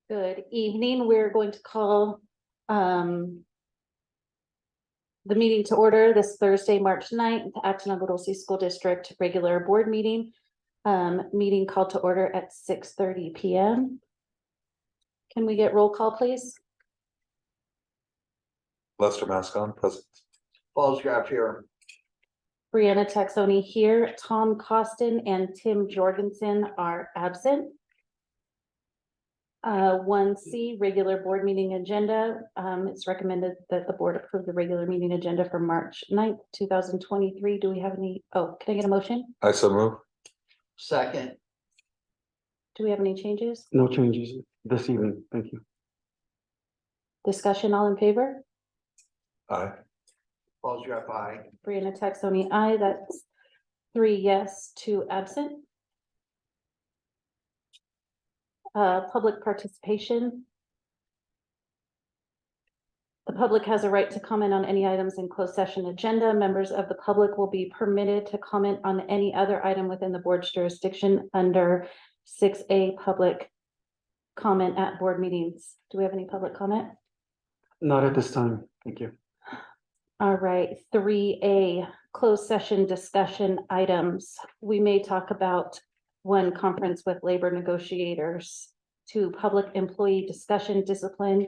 Good evening. We're going to call the meeting to order this Thursday, March 9th, Acton Agua Dulce School District regular board meeting. Meeting called to order at 6:30 p.m. Can we get roll call, please? Lester Mascon, present. Paul Scrapp here. Brianna Taxoni here. Tom Costin and Tim Jorgensen are absent. 1C, regular board meeting agenda. It's recommended that the board approve the regular meeting agenda for March 9th, 2023. Do we have any? Oh, can I get a motion? I so move. Second, Do we have any changes? No changes this evening. Thank you. Discussion, all in favor? Aye. Paul Scrapp, aye. Brianna Taxoni, aye. That's 3 yes, 2 absent. Public participation. The public has a right to comment on any items in closed session agenda. Members of the public will be permitted to comment on any other item within the board's jurisdiction under 6A public comment at board meetings. Do we have any public comment? Not at this time. Thank you. All right, 3A, closed session discussion items. We may talk about 1, conference with labor negotiators, 2, public employee discussion, discipline,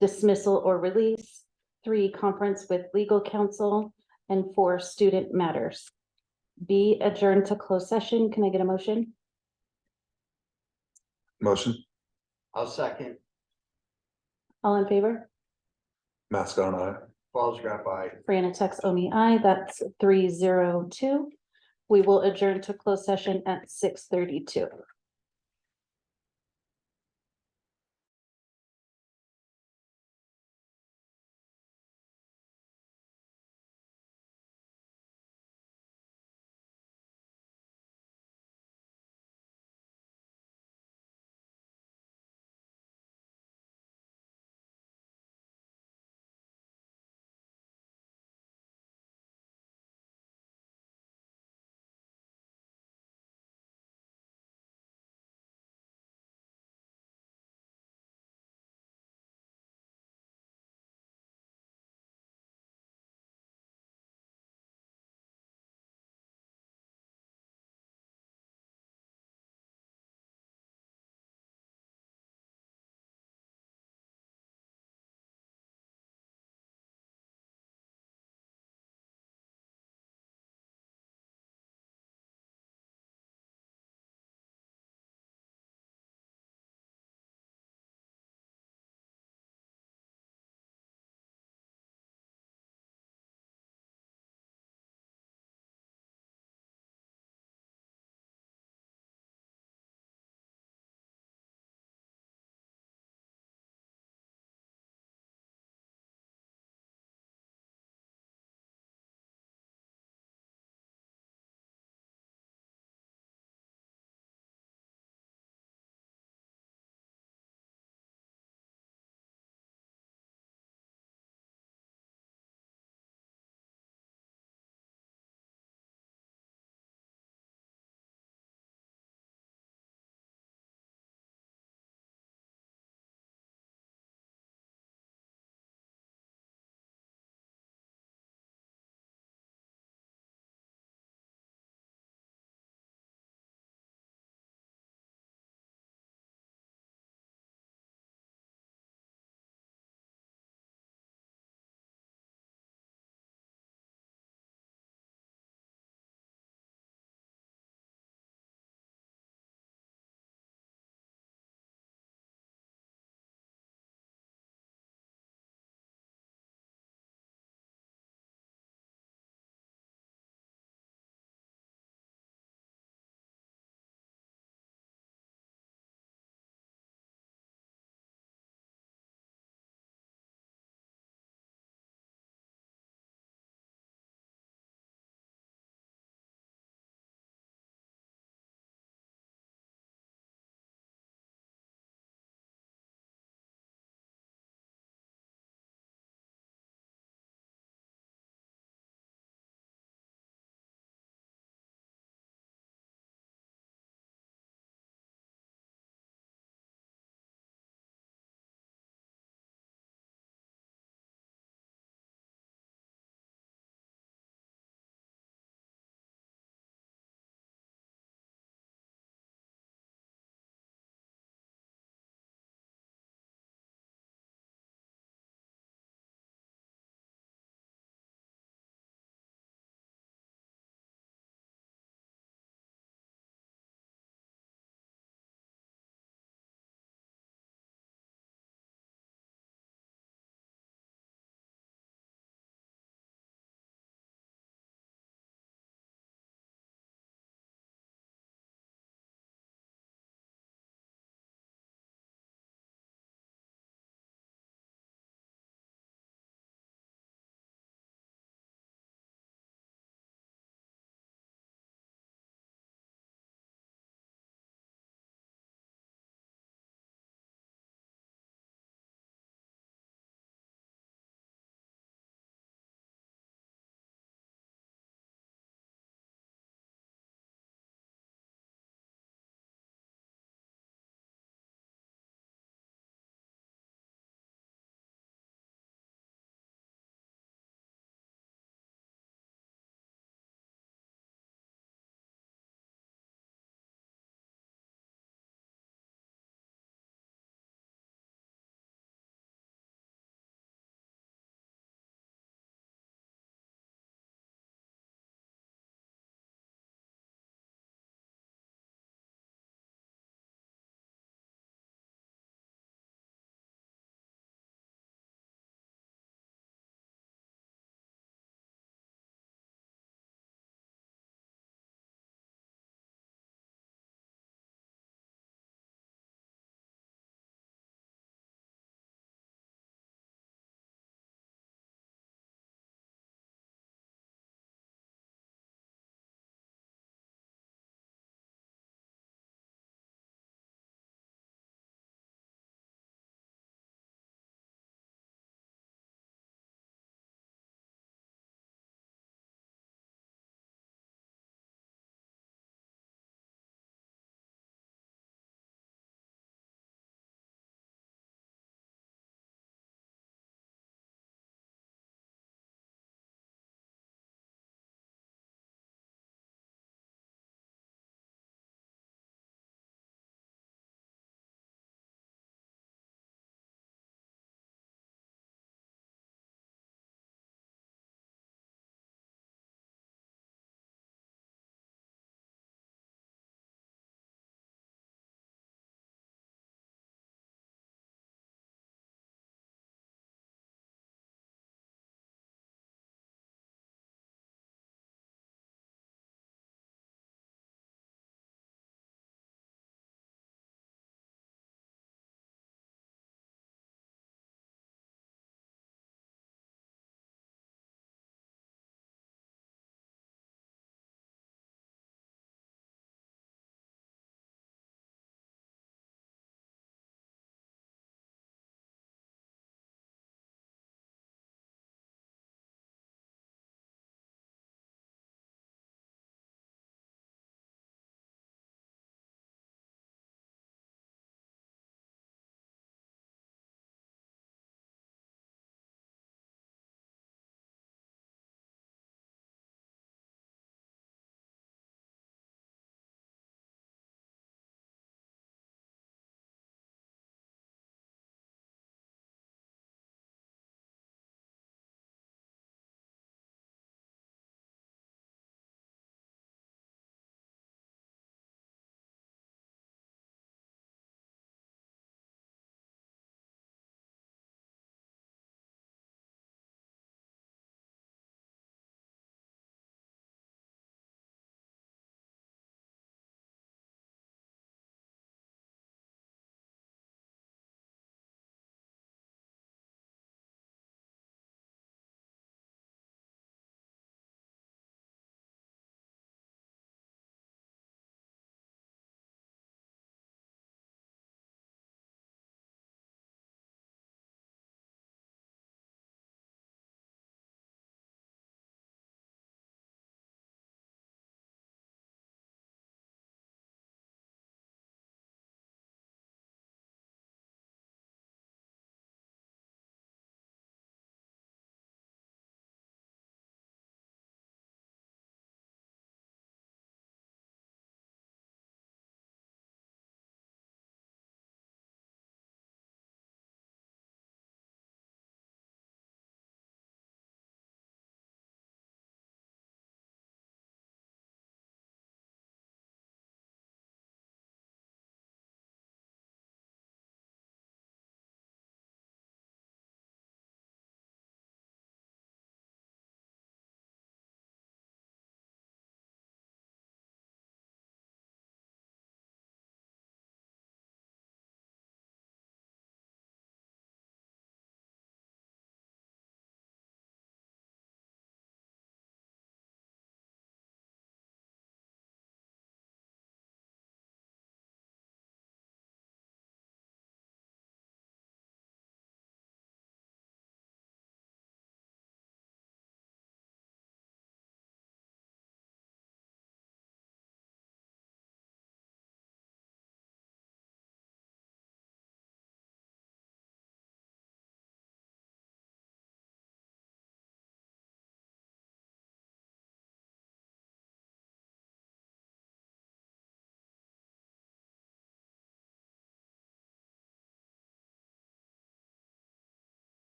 dismissal or release, 3, conference with legal counsel, and 4, student matters. B, adjourn to closed session. Can I get a motion? Motion. I'll second. All in favor? Mascon, aye. Paul Scrapp, aye. Brianna Taxoni, aye. That's 302. We will adjourn to closed session at 6:32.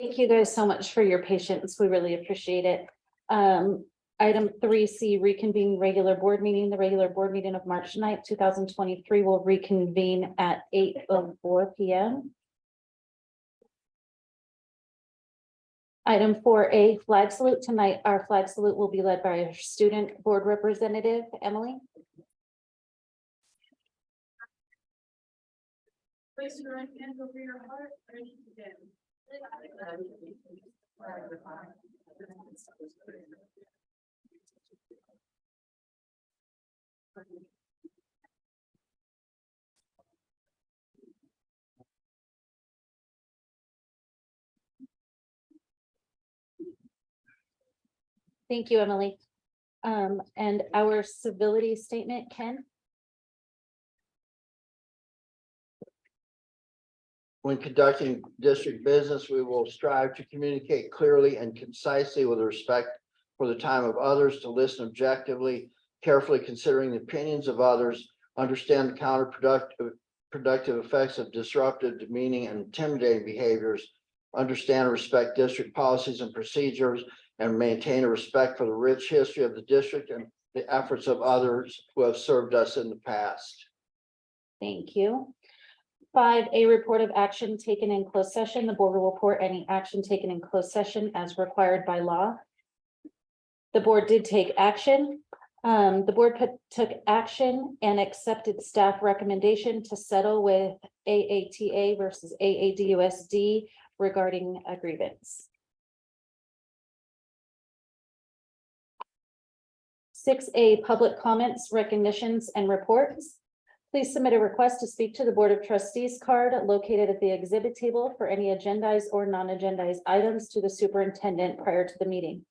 Thank you guys so much for your patience. We really appreciate it. Item 3C, reconvene regular board meeting. The regular board meeting of March 9th, 2023 will reconvene at 8:04 p.m. Item 4A, flag salute. Tonight, our flag salute will be led by our student board representative, Emily. Place your right hand over your heart, ready to begin. Thank you, Emily. And our civility statement, Ken? When conducting district business, we will strive to communicate clearly and concisely with respect for the time of others, to listen objectively, carefully considering the opinions of others, understand the productive effects of disruptive, demeaning, and intimidating behaviors, understand and respect district policies and procedures, and maintain a respect for the rich history of the district and the efforts of others who have served us in the past. Thank you. 5A, report of action taken in closed session. The board will report any action taken in closed session as required by law. The board did take action. The board took action and accepted staff recommendation to settle with AATA versus AADUSD regarding a grievance. 6A, public comments, recognitions, and reports. Please submit a request to speak to the Board of Trustees card located at the exhibit table for any agendized or non-agendized items to the superintendent prior to the meeting.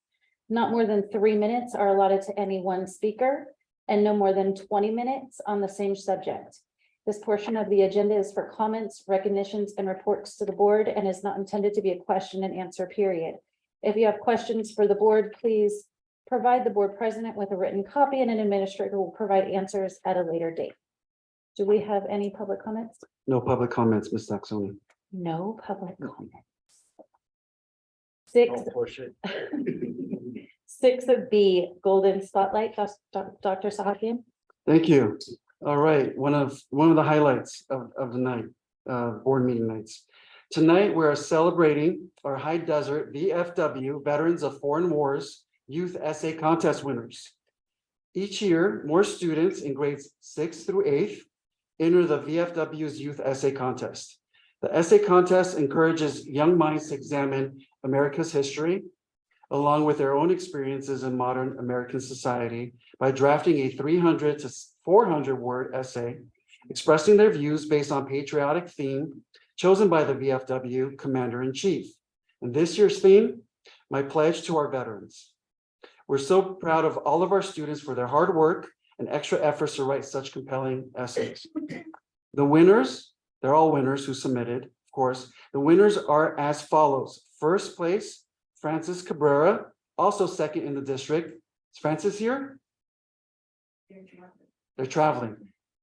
Not more than 3 minutes are allotted to any one speaker, and no more than 20 minutes on the same subject. This portion of the agenda is for comments, recognitions, and reports to the board and is not intended to be a question and answer period. If you have questions for the board, please provide the board president with a written copy, and an administrator will provide answers at a later date. Do we have any public comments? No public comments, Ms. Saxony. No public comments. 6, Don't push it. 6B, golden spotlight, Dr. Sahakian. Thank you. All right, one of the highlights of the night, board meeting nights. Tonight, we're celebrating our High Desert VFW Veterans of Foreign Wars Youth Essay Contest winners. Each year, more students in grades 6th through 8th enter the VFW's Youth Essay Contest. The essay contest encourages young minds to examine America's history, along with their own experiences in modern American society, by drafting a 300 to 400 word essay, expressing their views based on patriotic theme chosen by the VFW Commander-in-Chief. And this year's theme, my pledge to our veterans. We're so proud of all of our students for their hard work and extra efforts to write such compelling essays. The winners, they're all winners who submitted, of course. The winners are as follows. First place, Francis Cabrera, also second in the district. Is Francis here? They're traveling.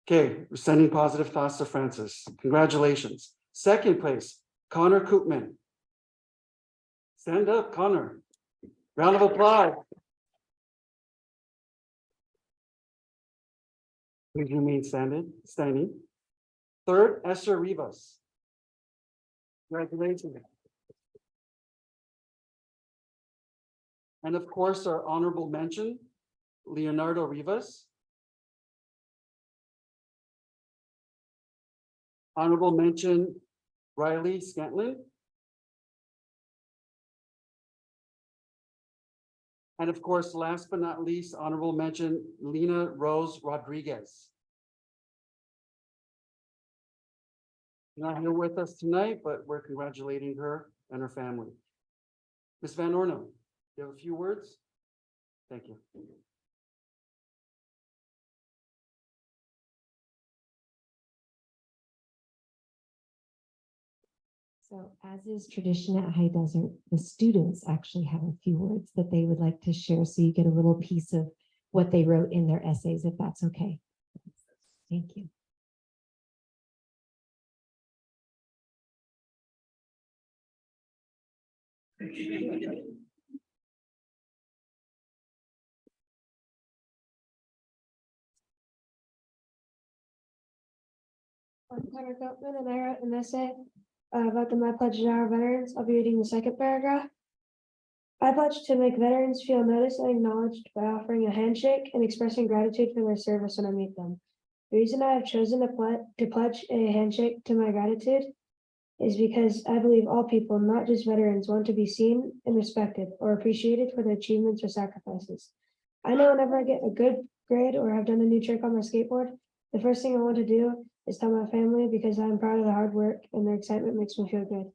Okay, we're sending positive thoughts to Francis. Congratulations. Second place, Connor Koopman. Stand up, Connor. Round of applause. Please remain standing. Third, Esther Rivas. Congratulations. And of course, our honorable mention, Leonardo Rivas. Honorable mention, Riley Scantlin. And of course, last but not least, honorable mention, Lena Rose Rodriguez. Not here with us tonight, but we're congratulating her and her family. Ms. Van Orno, you have a few words? Thank you. So as is tradition at High Desert, the students actually have a few words that they would like to share. So you get a little piece of what they wrote in their essays, if that's okay. Thank you. I'm Connor Goatman, and I wrote an essay about the My Pledge to Our Veterans. I'll be reading the second paragraph. I pledge to make veterans feel noticed and acknowledged by offering a handshake and expressing gratitude for their service when I meet them. The reason I have chosen to pledge a handshake to my gratitude is because I believe all people, not just veterans, want to be seen and respected or appreciated for their achievements or sacrifices. I know whenever I get a good grade or have done a new trick on my skateboard, the first thing I want to do is tell my family because I'm proud of the hard work and their excitement makes me feel good.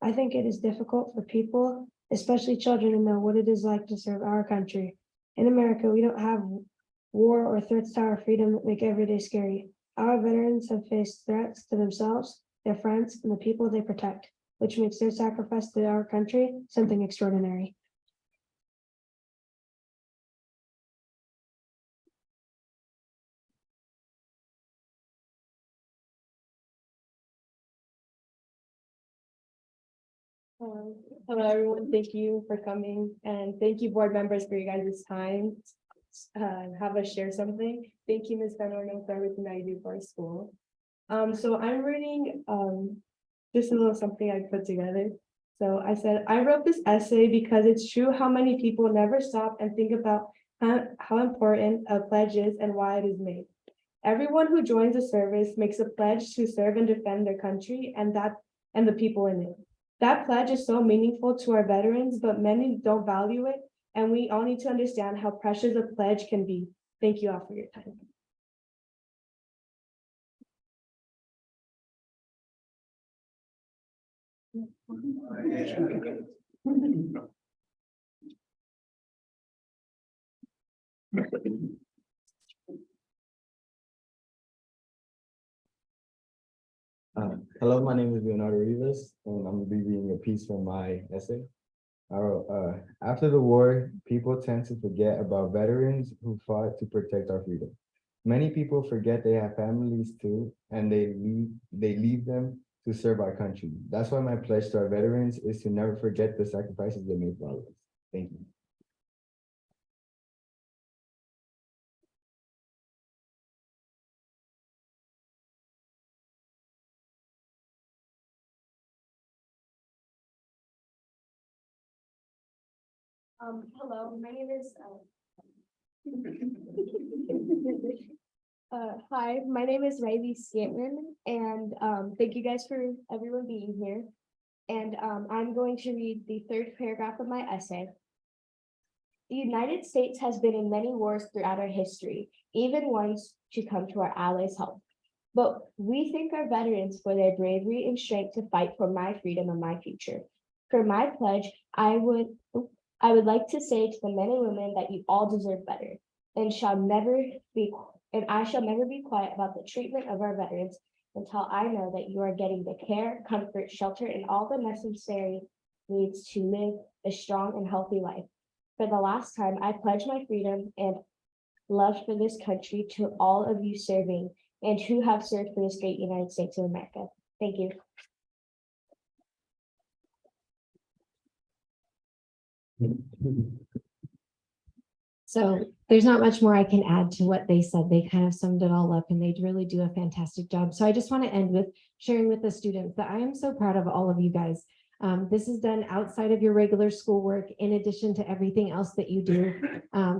I think it is difficult for people, especially children, to know what it is like to serve our country. In America, we don't have war or threats to our freedom that make every day scary. Our veterans have faced threats to themselves, their friends, and the people they protect, which makes their sacrifice to our country something extraordinary. Hello, everyone. Thank you for coming, and thank you, board members, for your guys' time. Have us share something. Thank you, Ms. Fenor, for everything that you do for our school. So I'm reading just a little something I put together. So I said, I wrote this essay because it's true how many people never stop and think about how important a pledge is and why it is made. Everyone who joins a service makes a pledge to serve and defend their country and the people in it. That pledge is so meaningful to our veterans, but many don't value it, and we all need to understand how precious a pledge can be. Thank you all for your time. Hello, my name is Leonardo Rivas, and I'm gonna be reading a piece from my essay. After the war, people tend to forget about veterans who fought to protect our freedom. Many people forget they have families too, and they leave them to serve our country. That's why my pledge to our veterans is to never forget the sacrifices they made for us. Thank you. Hello, my name is hi, my name is Riley Scantman, and thank you guys for everyone being here. And I'm going to read the third paragraph of my essay. The United States has been in many wars throughout our history, even ones to come to our allies' help. But we thank our veterans for their bravery and strength to fight for my freedom and my future. For my pledge, I would like to say to the men and women that you all deserve better and I shall never be quiet about the treatment of our veterans until I know that you are getting the care, comfort, shelter, and all the necessary needs to live a strong and healthy life. For the last time, I pledge my freedom and love for this country to all of you serving and who have served for this great United States of America. Thank you. So there's not much more I can add to what they said. They kind of summed it all up and they really do a fantastic job. So I just want to end with sharing with the students that I am so proud of all of you guys. This is done outside of your regular schoolwork, in addition to everything else that you do.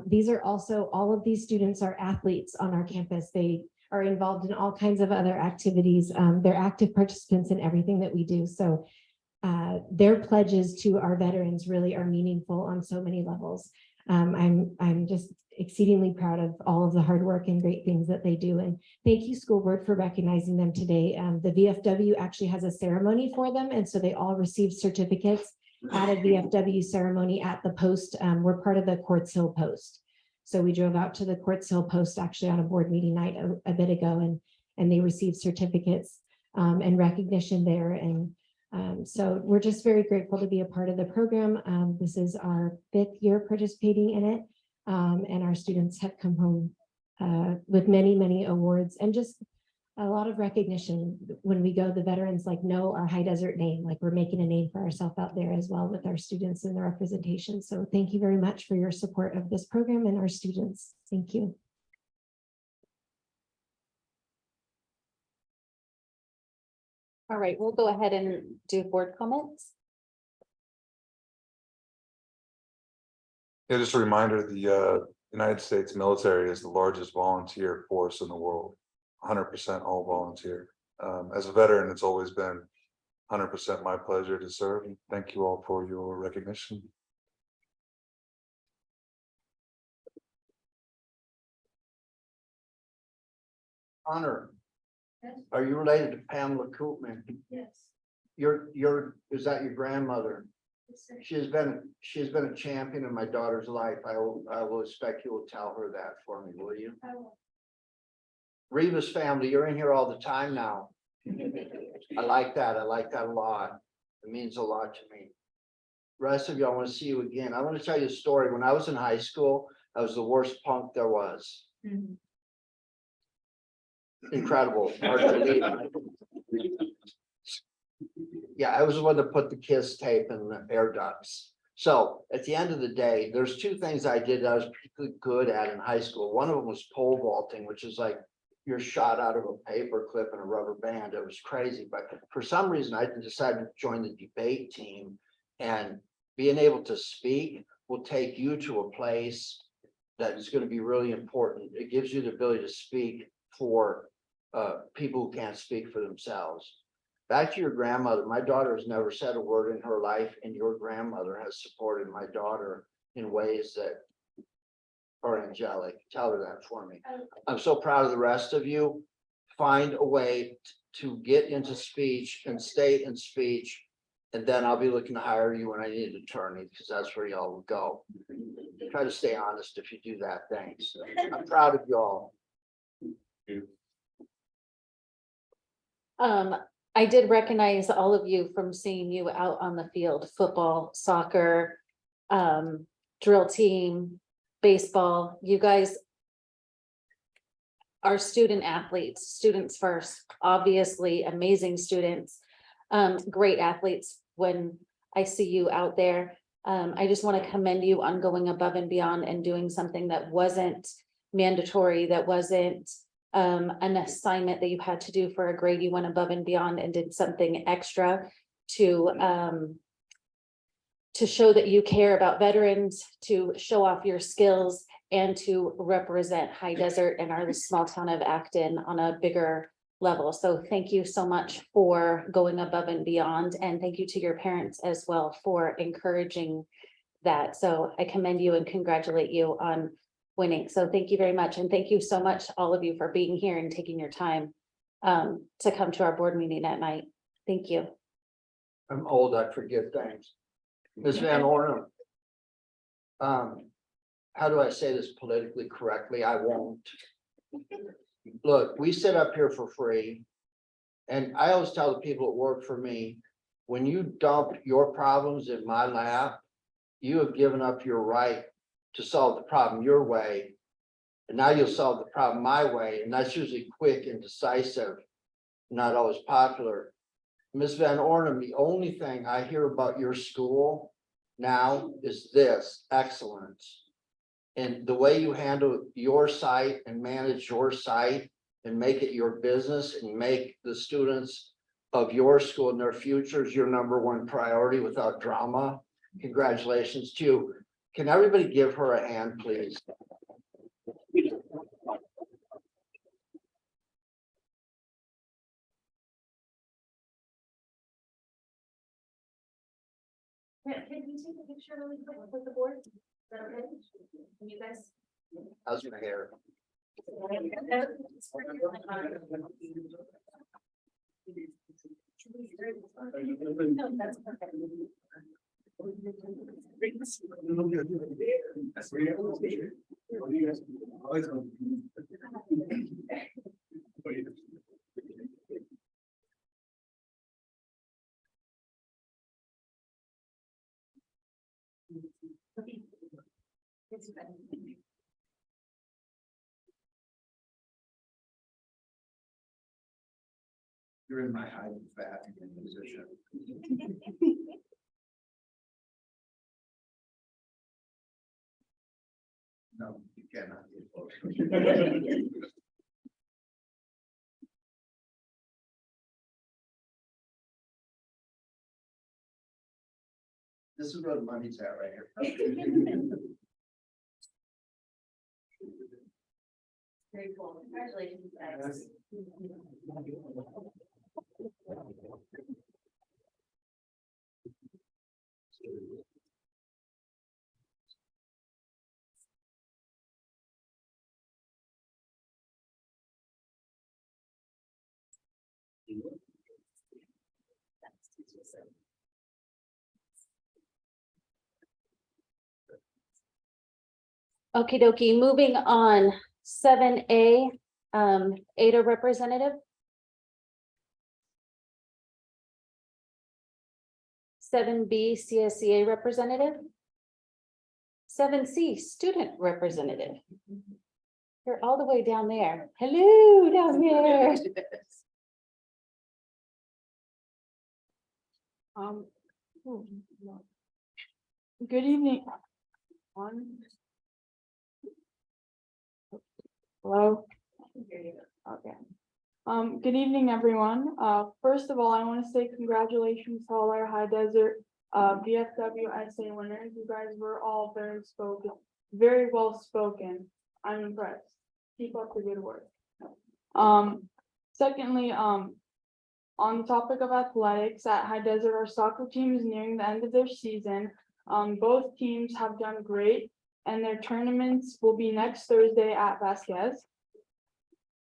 These are also, all of these students are athletes on our campus. They are involved in all kinds of other activities. They're active participants in everything that we do. So their pledges to our veterans really are meaningful on so many levels. I'm just exceedingly proud of all of the hard work and great things that they do. And thank you, school board, for recognizing them today. The VFW actually has a ceremony for them. And so they all received certificates at a VFW ceremony at the post. We're part of the Quartz Hill Post. So we drove out to the Quartz Hill Post actually on a board meeting night a bit ago, and they received certificates and recognition there. And so we're just very grateful to be a part of the program. This is our 5th year participating in it, and our students have come home with many, many awards and just a lot of recognition when we go, the veterans like know our high desert name, like we're making a name for ourselves out there as well with our students and the representation. So thank you very much for your support of this program and our students. Thank you. All right, we'll go ahead and do board comments. Yeah, just a reminder, the United States military is the largest volunteer force in the world, 100% all volunteer. As a veteran, it's always been 100% my pleasure to serve, and thank you all for your recognition. Honor, Yes. are you related to Pamela Koopman? Yes. Is that your grandmother? Yes, sir. She's been a champion in my daughter's life. I will expect you will tell her that for me, will you? I will. Rivas family, you're in here all the time now. I like that. I like that a lot. It means a lot to me. Rest of you, I want to see you again. I want to tell you a story. When I was in high school, I was the worst punk there was. Mhm. Incredible. Hard to believe. Yeah, I was the one that put the kiss tape in the air ducts. So at the end of the day, there's two things I did that I was particularly good at in high school. One of them was pole vaulting, which is like you're shot out of a paper clip and a rubber band. It was crazy. But for some reason, I decided to join the debate team, and being able to speak will take you to a place that is going to be really important. It gives you the ability to speak for people who can't speak for themselves. Back to your grandmother, my daughter has never said a word in her life, and your grandmother has supported my daughter in ways that are angelic. Tell her that for me. I'm so proud of the rest of you. Find a way to get into speech and stay in speech. And then I'll be looking to hire you when I need an attorney, because that's where y'all will go. Try to stay honest if you do that. Thanks. I'm proud of y'all. I did recognize all of you from seeing you out on the field, football, soccer, drill team, baseball. You guys are student athletes, students first, obviously amazing students, great athletes when I see you out there. I just want to commend you on going above and beyond and doing something that wasn't mandatory, that wasn't an assignment that you had to do for a grade. You went above and beyond and did something extra to show that you care about veterans, to show off your skills, and to represent High Desert and our small town of Acton on a bigger level. So thank you so much for going above and beyond, and thank you to your parents as well for encouraging that. So I commend you and congratulate you on winning. So thank you very much. And thank you so much, all of you, for being here and taking your time to come to our board meeting at night. Thank you. I'm old, I forget things. Ms. Van Ornum. How do I say this politically correctly? I won't. Look, we sit up here for free. And I always tell the people that work for me, when you dump your problems in my lap, you have given up your right to solve the problem your way. And now you'll solve the problem my way. And that's usually quick and decisive, not always popular. Ms. Van Ornum, the only thing I hear about your school now is this: excellence. And the way you handle your site and manage your site and make it your business and make the students of your school and their futures your number one priority without drama. Congratulations to you. Can everybody give her a hand, please? Yeah, can you take a picture really quick with the board? Is that okay? Can you guys? How's your hair? No, that's perfect. You're in my hiding fat position. No, you cannot get close. This is where the money's at right here. Very cool. Congratulations, guys. Okie dokie, moving on, 7A, Ada representative. 7B, CSEA representative. 7C, student representative. You're all the way down there. Hello, down there. Good evening. Hello. Okay. Good evening, everyone. First of all, I want to say congratulations to all our High Desert VFW essay winners. You guys were all very well spoken. I'm impressed. Keep up the good work. Secondly, on the topic of athletics at High Desert, our soccer team is nearing the end of their season. Both teams have done great, and their tournaments will be next Thursday at Vasquez.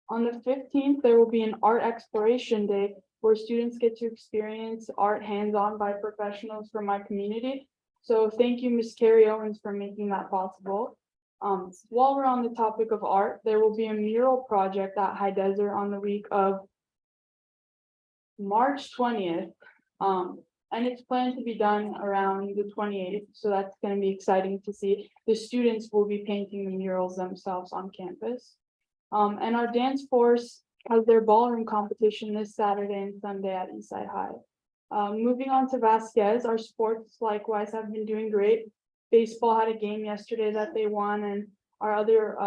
On the 15th, there will be an art exploration day where students get to experience art hands-on by professionals from my community. So thank you, Ms. Carrie Owens, for making that possible. While we're on the topic of art, there will be a mural project at High Desert on the week of March 20th. And it's planned to be done around the 28th. So that's going to be exciting to see. The students will be painting the murals themselves on campus. And our dance force has their ballroom competition this Saturday and Sunday at Eastside High. Moving on to Vasquez, our sports likewise have been doing great. Baseball had a game yesterday that they won, and our other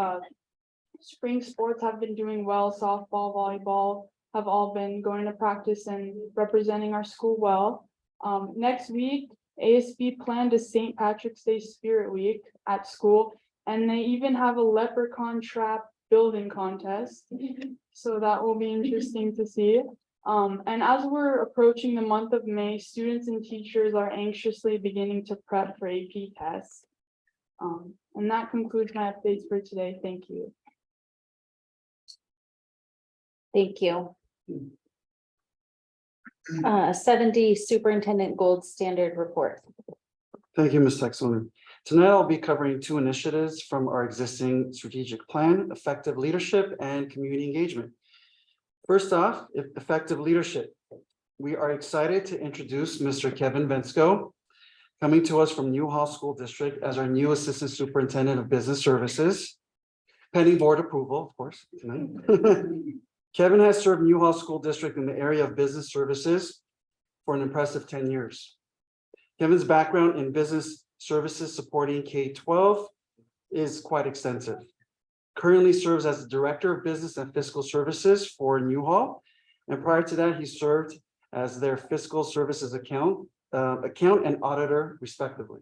spring sports have been doing well. Softball, volleyball have all been going to practice and representing our school well. Next week, ASB planned a St. Patrick's Day Spirit Week at school, and they even have a leprechaun trap building contest. So that will be interesting to see. And as we're approaching the month of May, students and teachers are anxiously beginning to prep for AP tests. And that concludes my updates for today. Thank you. Thank you. 7D, Superintendent Gold Standard Report. Thank you, Ms. Texelman. Tonight, I'll be covering two initiatives from our existing strategic plan, effective leadership and community engagement. First off, effective leadership. We are excited to introduce Mr. Kevin Vensko, coming to us from Newhall School District as our new Assistant Superintendent of Business Services, pending board approval, of course, tonight. Kevin has served Newhall School District in the area of business services for an impressive 10 years. Kevin's background in business services supporting K-12 is quite extensive. Currently serves as the Director of Business and Fiscal Services for Newhall. And prior to that, he served as their Fiscal Services account and auditor, respectively.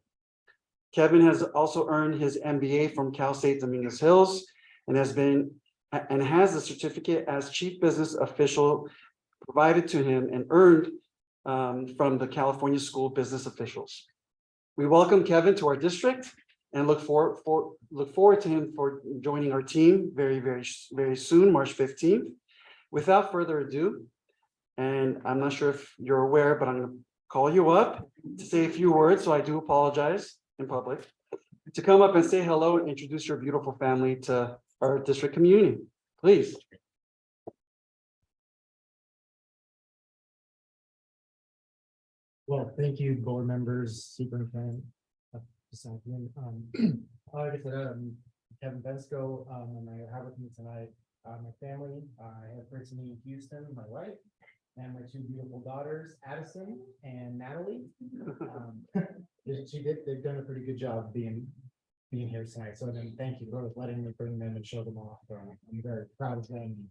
Kevin has also earned his MBA from Cal State Dominguez Hills and has the certificate as Chief Business Official provided to him and earned from the California School of Business Officials. We welcome Kevin to our district and look forward to him for joining our team very soon, March 15th. Without further ado, and I'm not sure if you're aware, but I'm going to call you up to say a few words, so I do apologize in public, to come up and say hello and introduce your beautiful family to our district community, please. Well, thank you, board members, superintendent. Like I said, Kevin Vensko, and I have with me tonight my family. I have personally in Houston, my wife, and my two beautiful daughters, Addison and Natalie. They've done a pretty good job being here tonight. So then thank you for letting me bring them and show them off. I'm very proud of them.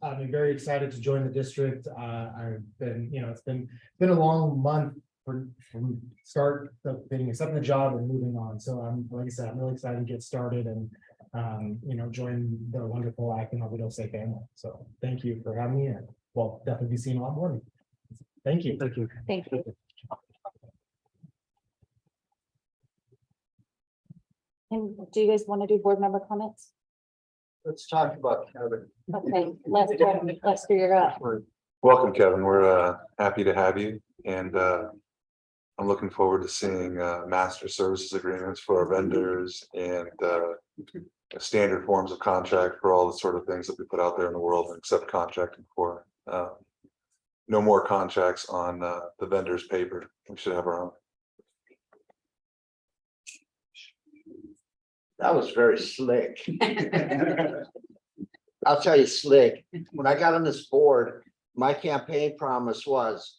I've been very excited to join the district. I've been, it's been a long month from start of being accepting the job and moving on. So like I said, I'm really excited to get started and join the wonderful Acton Agua Dulce family. So thank you for having me, and we'll definitely be seeing a lot more of you. Thank you. Thank you. Thank you. And do you guys want to do board member comments? Let's talk about Kevin. Okay, Lester, you're up. Welcome, Kevin. We're happy to have you, and I'm looking forward to seeing master services agreements for our vendors and standard forms of contract for all the sort of things that we put out there in the world and accept contracting for. No more contracts on the vendor's paper. We should have our own. That was very slick. I'll tell you, slick. When I got on this board, my campaign promise was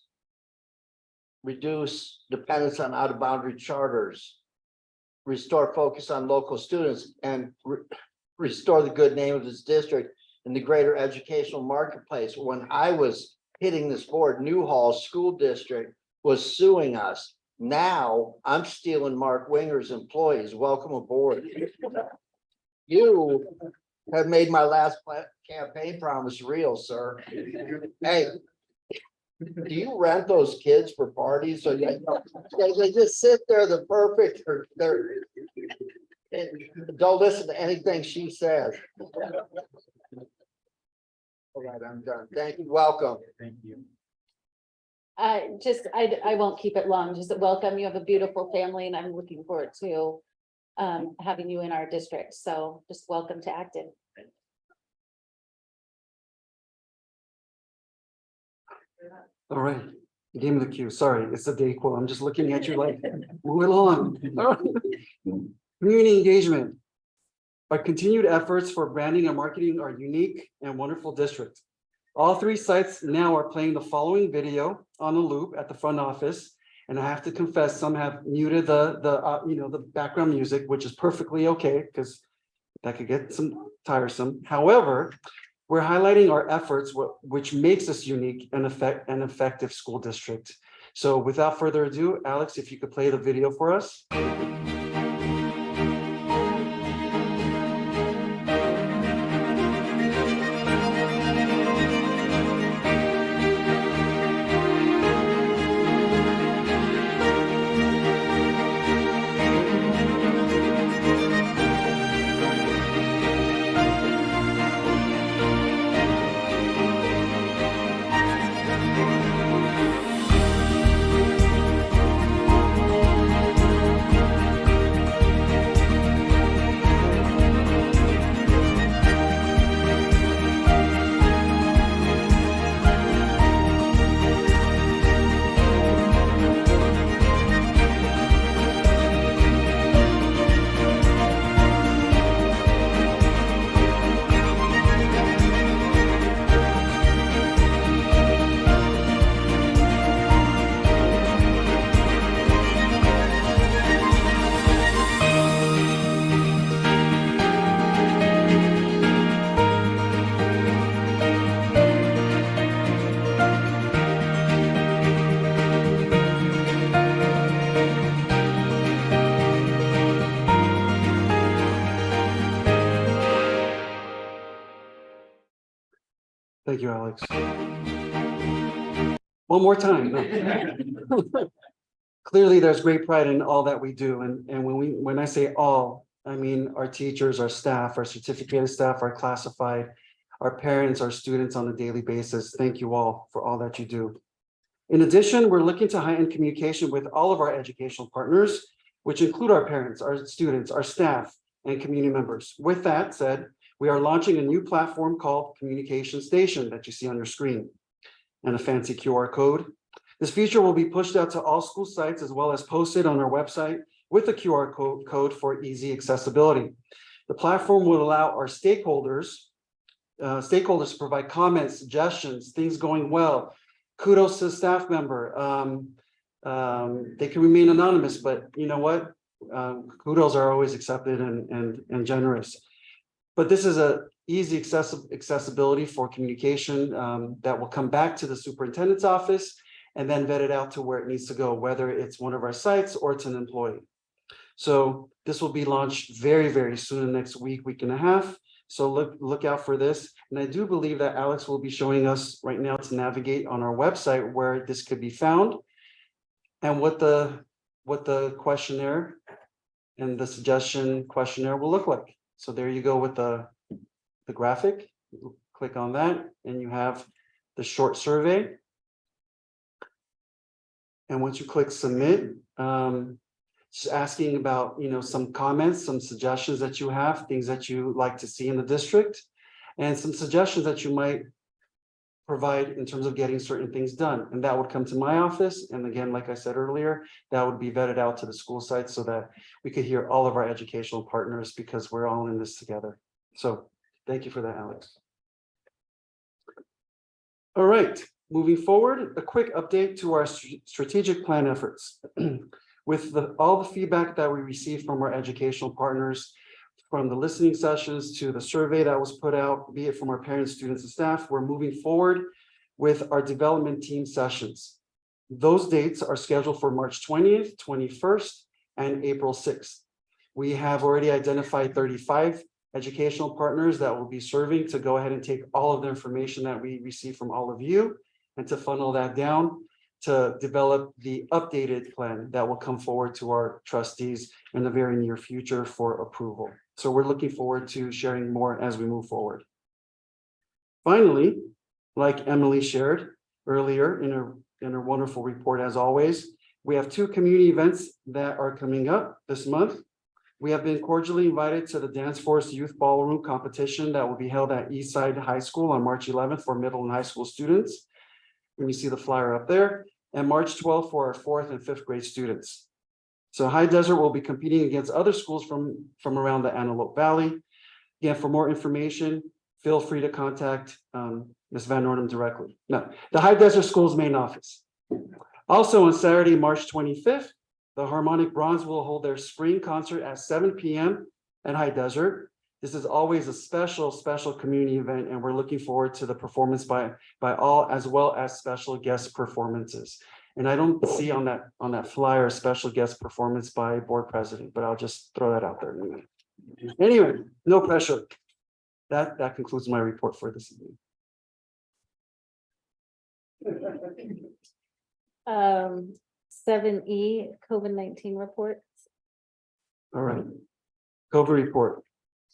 reduce dependence on out-of-boundary charters, restore focus on local students, and restore the good name of this district in the greater educational marketplace. When I was hitting this board, Newhall School District was suing us. Now I'm stealing Mark Winger's employees. Welcome aboard. You have made my last campaign promise real, sir. Hey, do you rent those kids for parties? So they just sit there, the perfect, don't listen to anything she says. All right, I'm done. Thank you. Welcome. Thank you. I won't keep it long. Just welcome. You have a beautiful family, and I'm looking forward to having you in our district. So just welcome to Acton. All right, you gave me the cue. Sorry, it's a day quote. I'm just looking at you like, move it along. All right. Community engagement. Our continued efforts for branding and marketing our unique and wonderful district. All three sites now are playing the following video on a loop at the front office. And I have to confess, some have muted the background music, which is perfectly okay, because that could get some tiresome. However, we're highlighting our efforts, which makes us unique and effective school district. So without further ado, Alex, if you could play the video for us. Thank you, Alex. One more time. Clearly, there's great pride in all that we do. And when I say all, I mean our teachers, our staff, our certificated staff, our classified, our parents, our students on a daily basis. Thank you all for all that you do. In addition, we're looking to heighten communication with all of our educational partners, which include our parents, our students, our staff, and community members. With that said, we are launching a new platform called Communication Station that you see on your screen, and a fancy QR code. This feature will be pushed out to all school sites as well as posted on our website with a QR code for easy accessibility. The platform will allow our stakeholders stakeholders to provide comments, suggestions, things going well. Kudos to the staff member. They can remain anonymous, but you know what? Kudos are always accepted and generous. But this is a easy accessibility for communication that will come back to the superintendent's office and then vet it out to where it needs to go, whether it's one of our sites or it's an employee. So this will be launched very, very soon, next week and a half. So look out for this. And I do believe that Alex will be showing us right now to navigate on our website where this could be found and what the questionnaire and the suggestion questionnaire will look like. So there you go with the graphic. Click on that and you have the short survey. And once you click submit, just asking about, some comments, some suggestions that you have, things that you like to see in the district, and some suggestions that you might provide in terms of getting certain things done. And that would come to my office. And again, like I said earlier, that would be vetted out to the school sites so that we could hear all of our educational partners because we're all in this together. So thank you for that, Alex. All right, moving forward, a quick update to our strategic plan efforts. With all the feedback that we received from our educational partners, from the listening sessions to the survey that was put out, be it from our parents, students, and staff, we're moving forward with our development team sessions. Those dates are scheduled for March 20th, 21st, and April 6th. We have already identified 35 educational partners that will be serving to go ahead and take all of the information that we receive from all of you and to funnel that down to develop the updated plan that will come forward to our trustees in the very near future for approval. So we're looking forward to sharing more as we move forward. Finally, like Emily shared earlier in her wonderful report, as always, we have 2 community events that are coming up this month. We have been cordially invited to the Dance Force Youth Ballroom competition that will be held at Eastside High School on March 11th for middle and high school students. And you see the flyer up there. And March 12th for our 4th and 5th grade students. So High Desert will be competing against other schools from around the Antelope Valley. Again, for more information, feel free to contact Ms. Van Ornum directly. No, the High Desert School's main office. Also on Saturday, March 25th, the Harmonic Bronze will hold their spring concert at 7 p.m. at High Desert. This is always a special community event, and we're looking forward to the performance by all, as well as special guest performances. And I don't see on that flyer a special guest performance by board president, but I'll just throw that out there. Anyway, no pressure. That concludes my report for this evening. 7E, COVID-19 reports. All right. COVID report.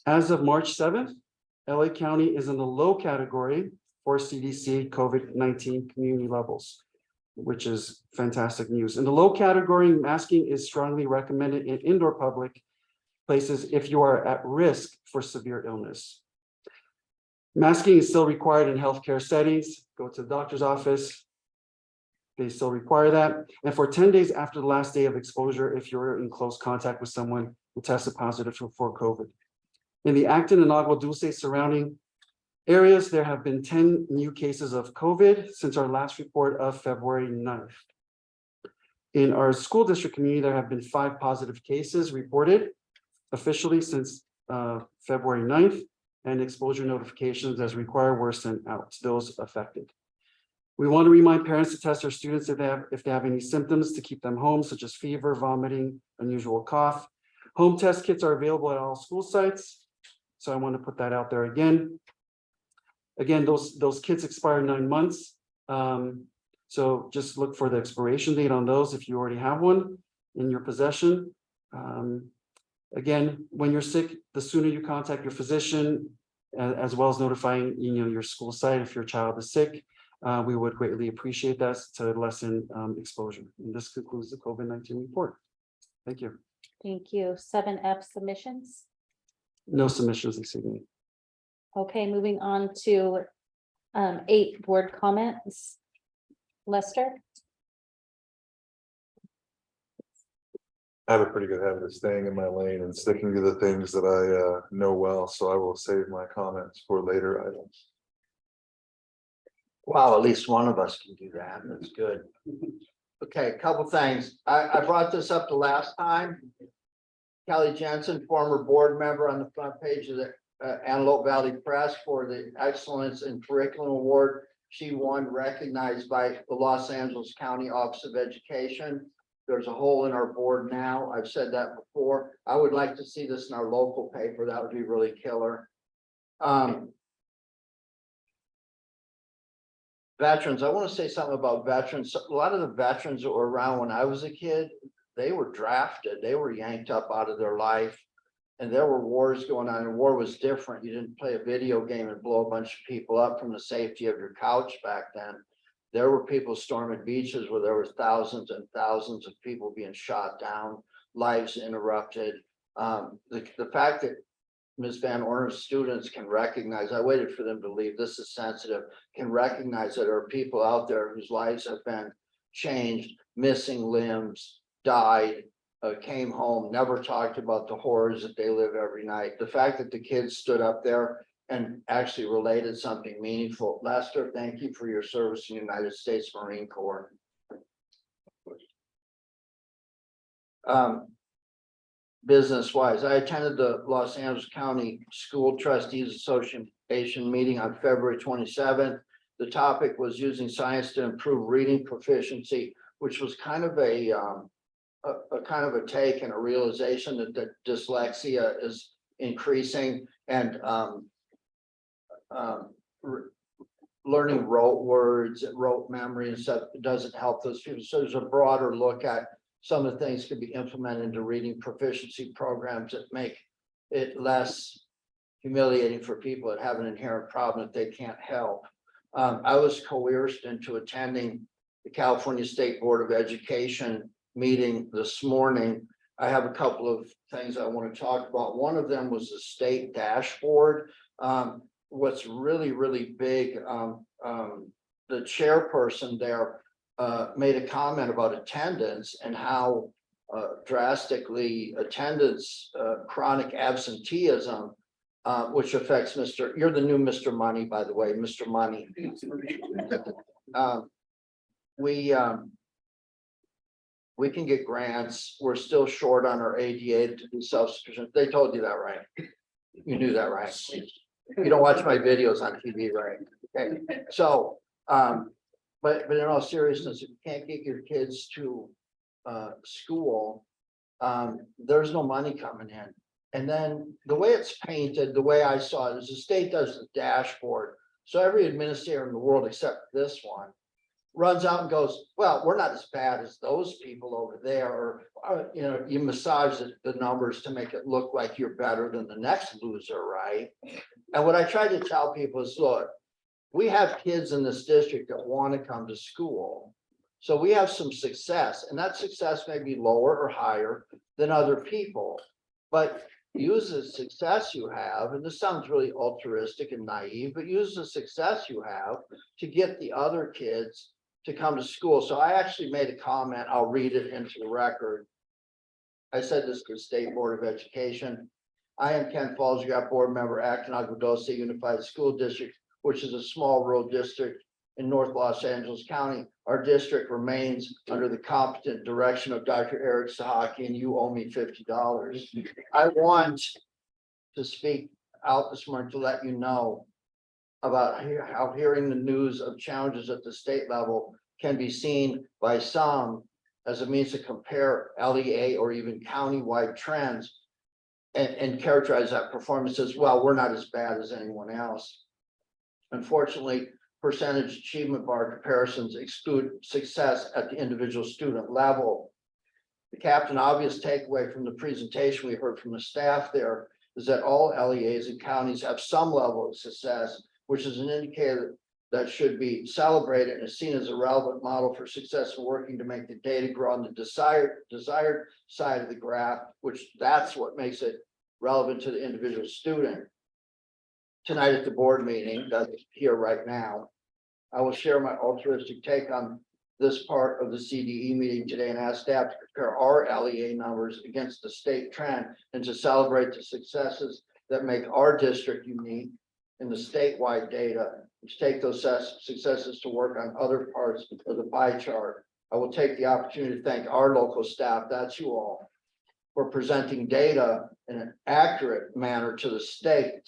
As of March 7th, LA County is in the low category for CDC COVID-19 community levels, which is fantastic news. In the low category, masking is strongly recommended in indoor public places if you are at risk for severe illness. Masking is still required in healthcare settings. Go to the doctor's office. They still require that. And for 10 days after the last day of exposure, if you're in close contact with someone who tested positive for COVID. In the Acton and Agua Dulce surrounding areas, there have been 10 new cases of COVID since our last report of February 9th. In our school district community, there have been 5 positive cases reported officially since February 9th, and exposure notifications as required were sent out to those affected. We want to remind parents to test their students if they have any symptoms to keep them home, such as fever, vomiting, unusual cough. Home test kits are available at all school sites. So I want to put that out there again. Again, those kits expire 9 months. So just look for the expiration date on those if you already have one in your possession. Again, when you're sick, the sooner you contact your physician, as well as notifying your school site if your child is sick, we would greatly appreciate that to lessen exposure. And this concludes the COVID-19 report. Thank you. Thank you. 7F submissions. No submissions this evening. Okay, moving on to 8 board comments. Lester? I have a pretty good habit of staying in my lane and sticking to the things that I know well, so I will save my comments for later items. Wow, at least one of us can do that. That's good. Okay, a couple things. I brought this up the last time. Kelly Jensen, former board member on the front page of the Antelope Valley Press for the Excellence in Curriculum Award. She won, recognized by the Los Angeles County Office of Education. There's a hole in our board now. I've said that before. I would like to see this in our local paper. That would be really killer. Veterans, I want to say something about veterans. A lot of the veterans that were around when I was a kid, they were drafted, they were yanked up out of their life. And there were wars going on, and war was different. You didn't play a video game and blow a bunch of people up from the safety of your couch back then. There were people storming beaches where there was thousands and thousands of people being shot down, lives interrupted. The fact that Ms. Van Orn's students can recognize, I waited for them to leave, this is sensitive, can recognize that there are people out there whose lives have been changed, missing limbs, died, came home, never talked about the horrors that they live every night. The fact that the kids stood up there and actually related something meaningful. Lester, thank you for your service in the United States Marine Corps. Business wise, I attended the Los Angeles County School Trustees Association meeting on February 27th. The topic was using science to improve reading proficiency, which was kind of a take and a realization that dyslexia is increasing, and learning rote words, rote memory and stuff doesn't help those people. So there's a broader look at some of the things could be implemented into reading proficiency programs that make it less humiliating for people that have an inherent problem that they can't help. I was coerced into attending the California State Board of Education meeting this morning. I have a couple of things I want to talk about. One of them was the state dashboard. What's really, really big, the chairperson there made a comment about attendance and how drastically attendance, chronic absenteeism, which affects you're the new Mr. Money, by the way, Mr. Money. We can get grants. We're still short on our ADA to be self-sufficient. They told you that, right? You knew that, right? You don't watch my videos on TV, right? Okay, so, but in all seriousness, if you can't get your kids to school, there's no money coming in. And then the way it's painted, the way I saw it, is the state does the dashboard. So every administrator in the world except this one runs out and goes, well, we're not as bad as those people over there, or you know, you massage the numbers to make it look like you're better than the next loser, right? And what I try to tell people is, look, we have kids in this district that want to come to school. So we have some success, and that success may be lower or higher than other people, but use the success you have, and this sounds really altruistic and naive, but use the success you have to get the other kids to come to school. So I actually made a comment, I'll read it into the record. I said this to the State Board of Education. I am Ken Falsgraf, board member, Acton Agua Dulce Unified School District, which is a small rural district in North Los Angeles County. Our district remains under the competent direction of Dr. Eric Sahaki, and you owe me $50. I want to speak out this morning to let you know about how hearing the news of challenges at the state level can be seen by some as a means to compare LEA or even countywide trends and characterize that performance as, well, we're not as bad as anyone else. Unfortunately, percentage achievement bar comparisons exclude success at the individual student level. The captain obvious takeaway from the presentation we heard from the staff there is that all LEAs and counties have some level of success, which is an indicator that should be celebrated and is seen as a relevant model for success in working to make the data grow on the desired side of the graph, which that's what makes it relevant to the individual student. Tonight at the board meeting that's here right now, I will share my altruistic take on this part of the CDE meeting today and ask staff to compare our LEA numbers against the state trend and to celebrate the successes that make our district unique in the statewide data, and to take those successes to work on other parts of the pie chart. I will take the opportunity to thank our local staff, that's you all, for presenting data in an accurate manner to the state.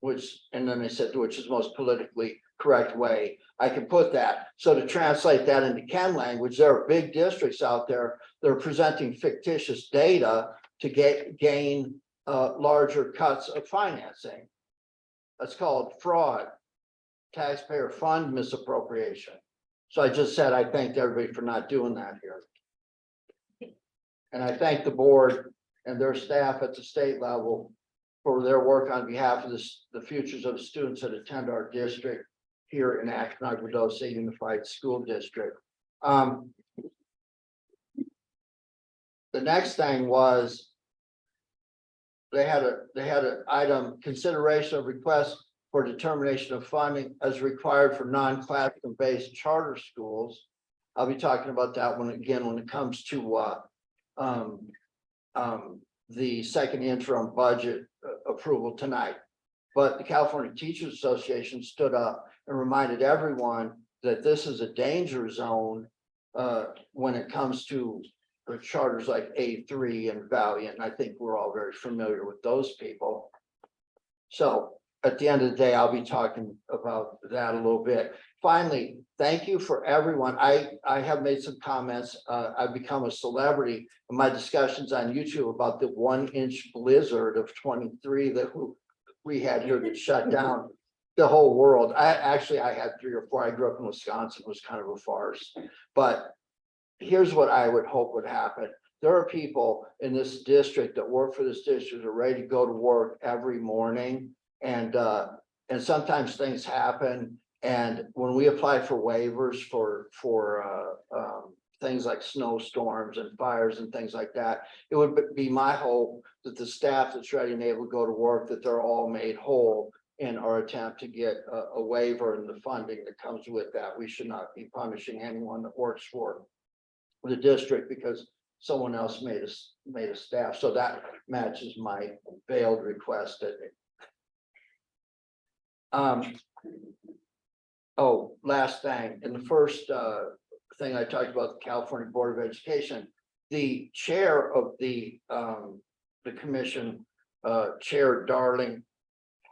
Which, and then they said, which is most politically correct way I can put that. So to translate that into Ken language, there are big districts out there that are presenting fictitious data to gain larger cuts of financing. That's called fraud, taxpayer fund misappropriation. So I just said, I thanked everybody for not doing that here. And I thank the board and their staff at the state level for their work on behalf of the futures of students that attend our district here in Acton Agua Dulce Unified School District. The next thing was they had an item, consideration of request for determination of funding as required for non-classroom based charter schools. I'll be talking about that one again when it comes to the second interim budget approval tonight. But the California Teachers Association stood up and reminded everyone that this is a danger zone when it comes to charters like A3 and Valiant. And I think we're all very familiar with those people. So at the end of the day, I'll be talking about that a little bit. Finally, thank you for everyone. I have made some comments. I've become a celebrity in my discussions on YouTube about the 1-inch blizzard of 23 that we had here that shut down the whole world. I had 3 or 4. I grew up in Wisconsin. It was kind of a farce. But here's what I would hope would happen. There are people in this district that work for this district that are ready to go to work every morning. And sometimes things happen. And when we apply for waivers for things like snowstorms and fires and things like that, it would be my hope that the staff that's ready and able to go to work, that they're all made whole in our attempt to get a waiver and the funding that comes with that. We should not be punishing anyone that works for the district because someone else made a staff. So that matches my veiled request. Oh, last thing, in the first thing I talked about, the California Board of Education, the chair of the commission, Chair Darling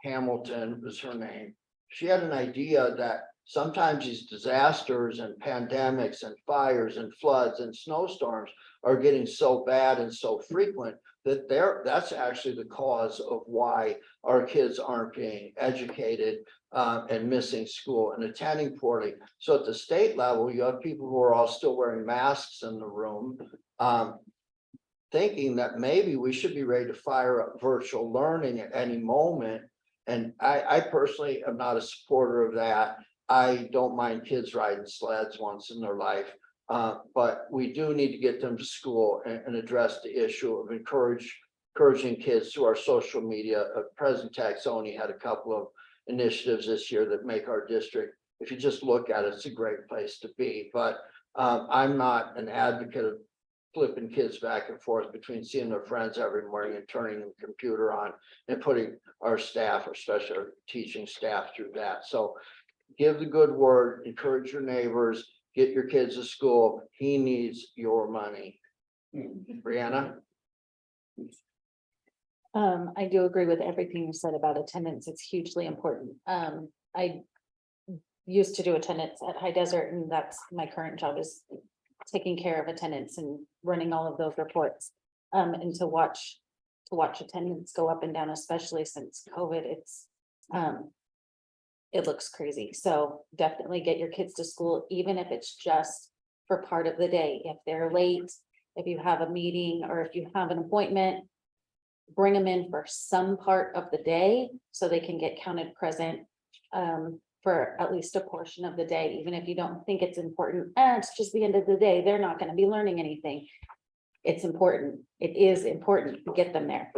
Hamilton is her name. She had an idea that sometimes these disasters and pandemics and fires and floods and snowstorms are getting so bad and so frequent that that's actually the cause of why our kids aren't being educated and missing school and attending poorly. So at the state level, you have people who are all still wearing masks in the room, thinking that maybe we should be ready to fire up virtual learning at any moment. And I personally am not a supporter of that. I don't mind kids riding sleds once in their life. But we do need to get them to school and address the issue of encouraging kids through our social media. President Taxoni had a couple of initiatives this year that make our district, if you just look at it, it's a great place to be. But I'm not an advocate of flipping kids back and forth between seeing their friends every morning and turning the computer on and putting our staff, especially our teaching staff, through that. So give the good word, encourage your neighbors, get your kids to school. He needs your money. Brianna? I do agree with everything you said about attendance. It's hugely important. I used to do attendance at High Desert, and that's my current job, is taking care of attendance and running all of those reports. And to watch attendance go up and down, especially since COVID, it looks crazy. So definitely get your kids to school, even if it's just for part of the day. If they're late, if you have a meeting or if you have an appointment, bring them in for some part of the day so they can get counted present for at least a portion of the day, even if you don't think it's important. It's just the end of the day. They're not going to be learning anything. It's important. It is important to get them there.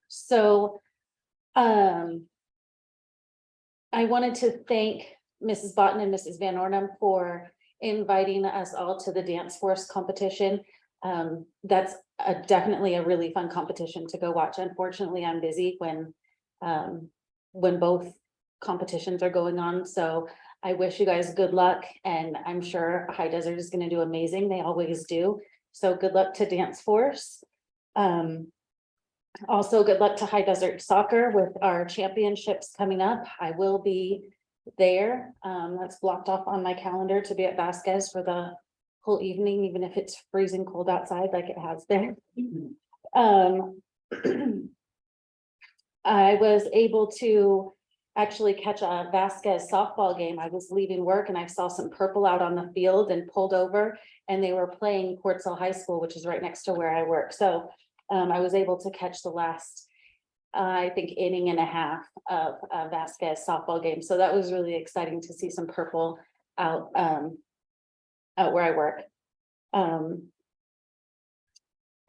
So I wanted to thank Mrs. Botten and Mrs. Van Ornum for inviting us all to the dance force competition. That's definitely a really fun competition to go watch. Unfortunately, I'm busy when both competitions are going on. So I wish you guys good luck, and I'm sure High Desert is going to do amazing. They always do. So good luck to Dance Force. Also, good luck to High Desert Soccer with our championships coming up. I will be there. That's blocked off on my calendar to be at Vasquez for the whole evening, even if it's freezing cold outside like it has been. I was able to actually catch a Vasquez softball game. I was leaving work and I saw some purple out on the field and pulled over, and they were playing Portsall High School, which is right next to where I work. So I was able to catch the last, I think, inning and a half of a Vasquez softball game. So that was really exciting to see some purple out where I work. And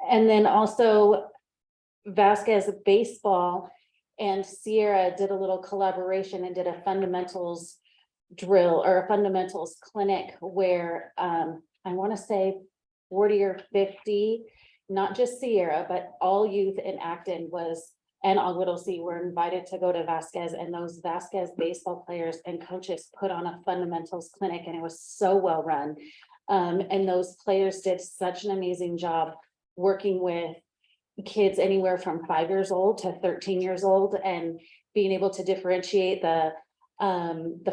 then also Vasquez baseball and Sierra did a little collaboration and did a fundamentals drill or a fundamentals clinic where I want to say 40 or 50, not just Sierra, but all youth in Acton and Agua Dulce were invited to go to Vasquez, and those Vasquez baseball players and coaches put on a fundamentals clinic, and it was so well run. And those players did such an amazing job working with kids anywhere from 5 years old to 13 years old, and being able to differentiate the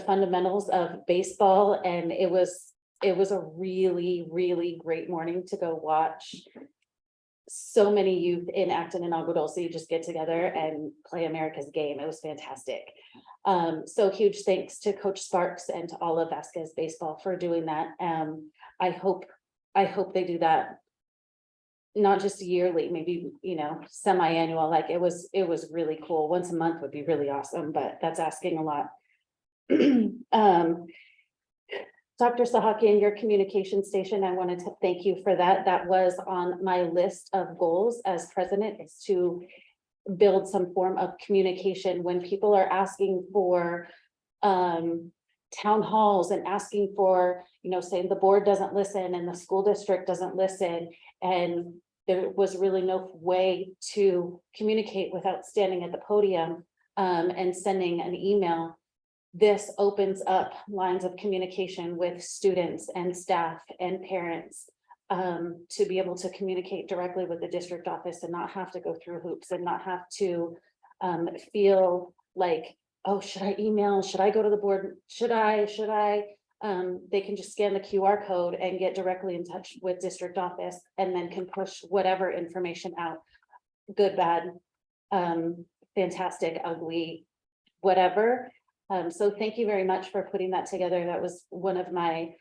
fundamentals of baseball. And it was a really, really great morning to go watch so many youth in Acton and Agua Dulce just get together and play America's game. It was fantastic. So huge thanks to Coach Sparks and to all of Vasquez baseball for doing that. I hope they do that not just yearly, maybe, semi-annual. Like it was really cool. Once a month would be really awesome, but that's asking a lot. Dr. Sahaki, your communication station, I wanted to thank you for that. That was on my list of goals as president, is to build some form of communication when people are asking for town halls and asking for, saying the board doesn't listen and the school district doesn't listen. And there was really no way to communicate without standing at the podium and sending an email. This opens up lines of communication with students and staff and parents to be able to communicate directly with the district office and not have to go through hoops and not have to feel like, oh, should I email? Should I go to the board? Should I? They can just scan the QR code and get directly in touch with district office, and then can push whatever information out, good, bad, fantastic, ugly, whatever. So thank you very much for putting that together. That was one of my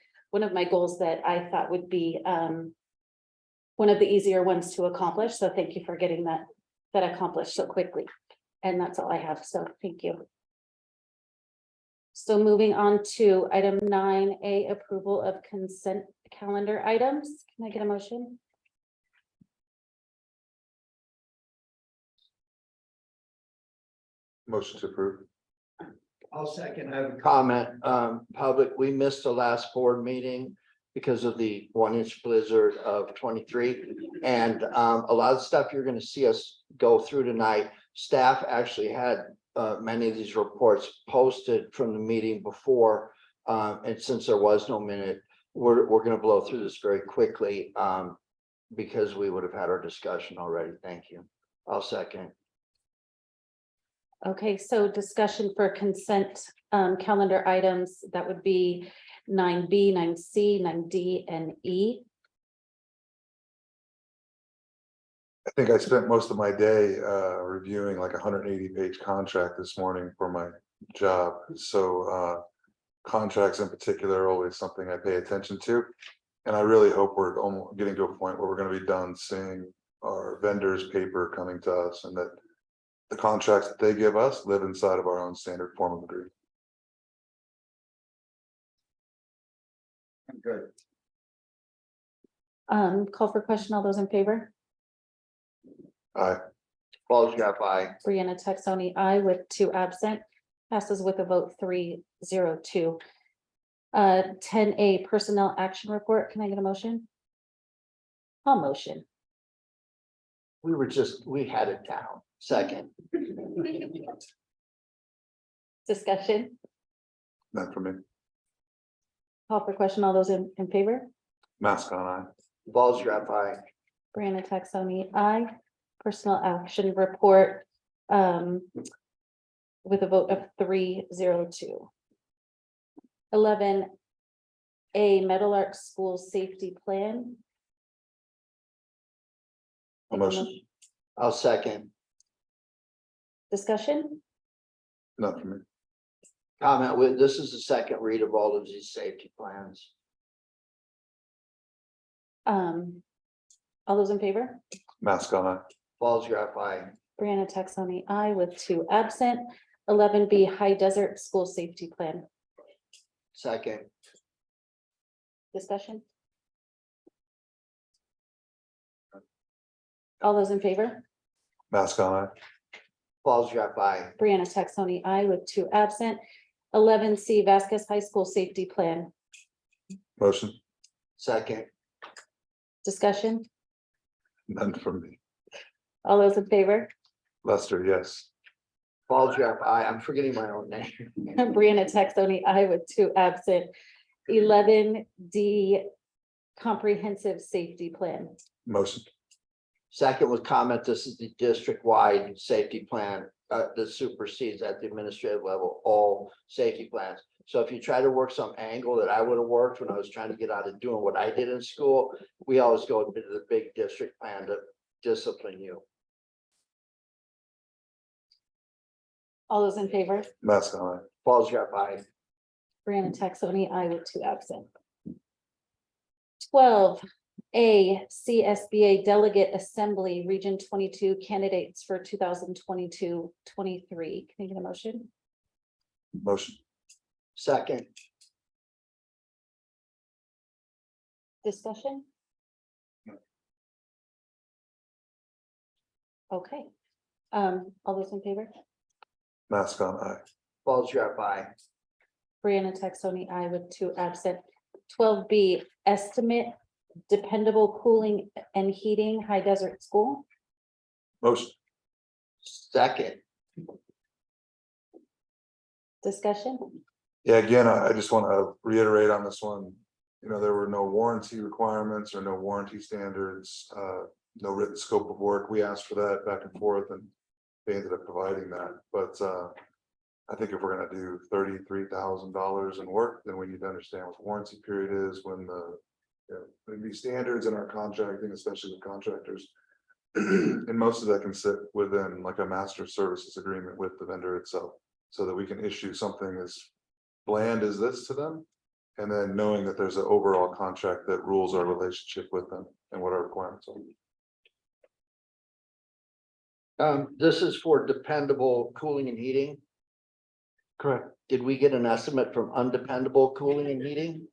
goals that I thought would be one of the easier ones to accomplish. So thank you for getting that accomplished so quickly. And that's all I have. So thank you. So moving on to item 9A, approval of consent calendar items. Can I get a motion? Motion to approve. I'll second. I have a comment. Public, we missed the last board meeting because of the 1-inch blizzard of 23. And a lot of stuff you're going to see us go through tonight. Staff actually had many of these reports posted from the meeting before. And since there was no minute, we're going to blow through this very quickly because we would have had our discussion already. Thank you. I'll second. Okay, so discussion for consent calendar items, that would be 9B, 9C, 9D, and E. I think I spent most of my day reviewing like a 180-page contract this morning for my job. So contracts in particular are always something I pay attention to. And I really hope we're almost getting to a point where we're going to be done seeing our vendors' paper coming to us, and that the contracts that they give us live inside of our own standard form of agreement. Good. Call for question. All those in favor? Aye. Paul Jeff, aye. Brianna Texoni, aye, with 2 absent. Passes with a vote 3-0-2. 10A Personnel Action Report. Can I get a motion? I'll motion. We had it down. Second. Discussion. None for me. Call for question. All those in favor? Mask on, aye. Balls drop I. Brianna Texoni, aye. Personal Action Report. With a vote of 3-0-2. 11A Metal Arts School Safety Plan. A motion. I'll second. Discussion. None for me. Comment with, this is the second read of all of these safety plans. All those in favor? Mask on, aye. Balls drop I. Brianna Texoni, aye with 2 absent. 11B High Desert School Safety Plan. Second. Discussion. All those in favor? Mask on, aye. Balls drop I. Brianna Texoni, aye with 2 absent. 11C Vasquez High School Safety Plan. Motion. Second. Discussion. None for me. All those in favor? Lester, yes. Balls drop I. I'm forgetting my own name. Brianna Texoni, aye with 2 absent. 11D Comprehensive Safety Plan. Motion. Second with comment, this is the district-wide safety plan that supersedes at the administrative level, all safety plans. So if you try to work some angle that I would have worked when I was trying to get out of doing what I did in school, we always go to the big district plan to discipline you. All those in favor? Mask on, aye. Balls drop I. Brianna Texoni, aye with 2 absent. 12A CSBA Delegate Assembly Region 22 candidates for 2022-23. Can you get a motion? Motion. Second. Discussion? Okay. All those in favor? Mask on, aye. Balls drop I. Brianna Texoni, aye with 2 absent. 12B Estimate Dependable Cooling and Heating High Desert School. Motion. Second. Discussion? Yeah, again, I just want to reiterate on this one. You know, there were no warranty requirements or no warranty standards, no written scope of work. We asked for that back and forth and they ended up providing that. But I think if we're going to do $33,000 in work, then we need to understand what the warranty period is, when the, when these standards in our contracting, especially with contractors. And most of that can sit within like a master services agreement with the vendor itself, so that we can issue something as bland as this to them. And then knowing that there's an overall contract that rules our relationship with them and what our requirements are. This is for dependable cooling and heating. Correct. Did we get an estimate from undependable cooling and heating?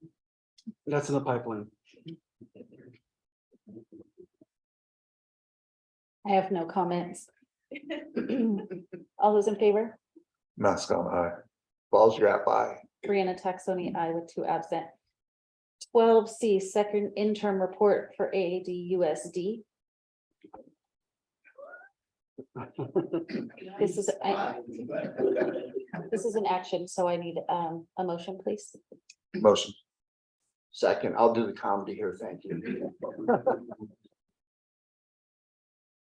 That's in the pipeline. I have no comments. All those in favor? Mask on, aye. Balls drop I. Brianna Texoni, aye with 2 absent. 12C Second Interim Report for AAD-USD. This is an action, so I need a motion, please. Motion. Second, I'll do the comedy here, thank you.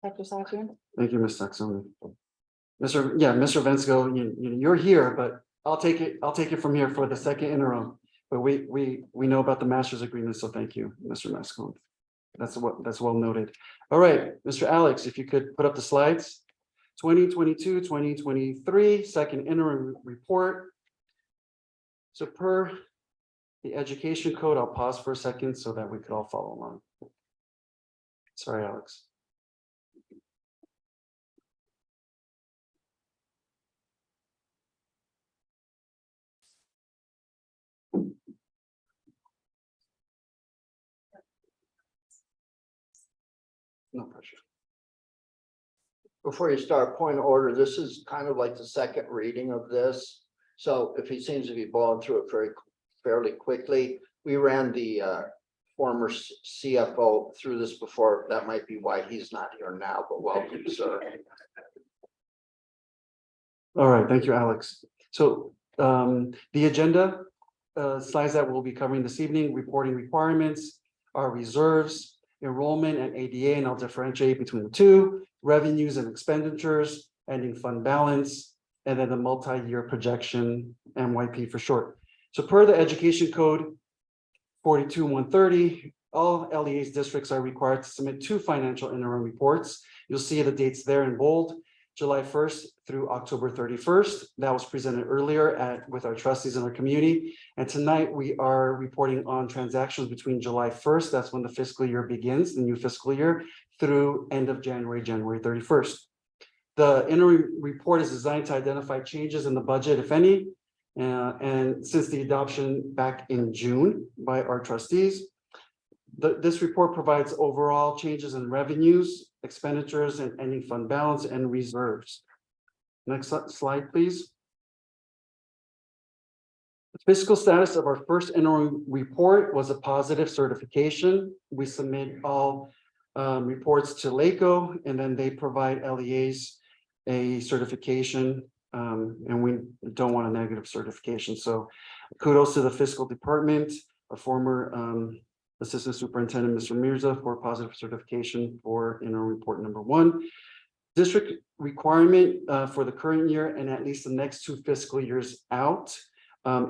Dr. Sakian? Thank you, Ms. Saxon. Mr. Vensko, you're here, but I'll take it from here for the second interim. But we know about the master's agreement, so thank you, Mr. Mascon. That's well noted. All right, Mr. Alex, if you could put up the slides. 2022-2023 second interim report. So per the education code, I'll pause for a second so that we could all follow along. Sorry, Alex. No pressure. Before you start, point of order, this is kind of like the second reading of this. So if he seems to be blowing through it fairly quickly, we ran the former CFO through this before. That might be why he's not here now, but welcome, sir. All right, thank you, Alex. So the agenda slides that we'll be covering this evening, reporting requirements, our reserves, enrollment and ADA, and I'll differentiate between the two, revenues and expenditures, ending fund balance, and then the multi-year projection, MYP for short. So per the Education Code 42-130, all LEA's districts are required to submit 2 financial interim reports. You'll see the dates there in bold. July 1st through October 31st. That was presented earlier with our trustees in our community. And tonight we are reporting on transactions between July 1st, that's when the fiscal year begins, the new fiscal year, through end of January 31st. The interim report is designed to identify changes in the budget, if any, and since the adoption back in June by our trustees. This report provides overall changes in revenues, expenditures, and ending fund balance and reserves. Next slide, please. The fiscal status of our first interim report was a positive certification. We submit all reports to LACO, and then they provide LEAs a certification, and we don't want a negative certification. So kudos to the fiscal department, our former Assistant Superintendent, Mr. Mirza, for positive certification for interim report number 1. District requirement for the current year and at least the next 2 fiscal years out,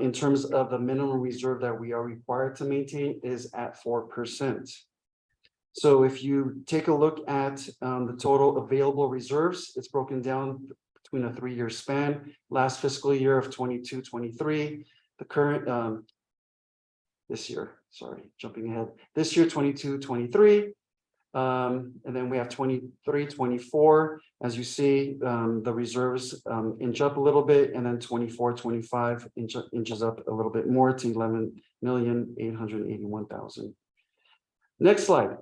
in terms of the minimum reserve that we are required to maintain, is at 4%. So if you take a look at the total available reserves, it's broken down between a 3-year span. Last fiscal year of 22-23, the current this year, sorry, jumping ahead. This year, 22-23, and then we have 23-24. As you see, the reserves inch up a little bit, and then 24-25 inches up a little bit more to 11,881,000. Next slide.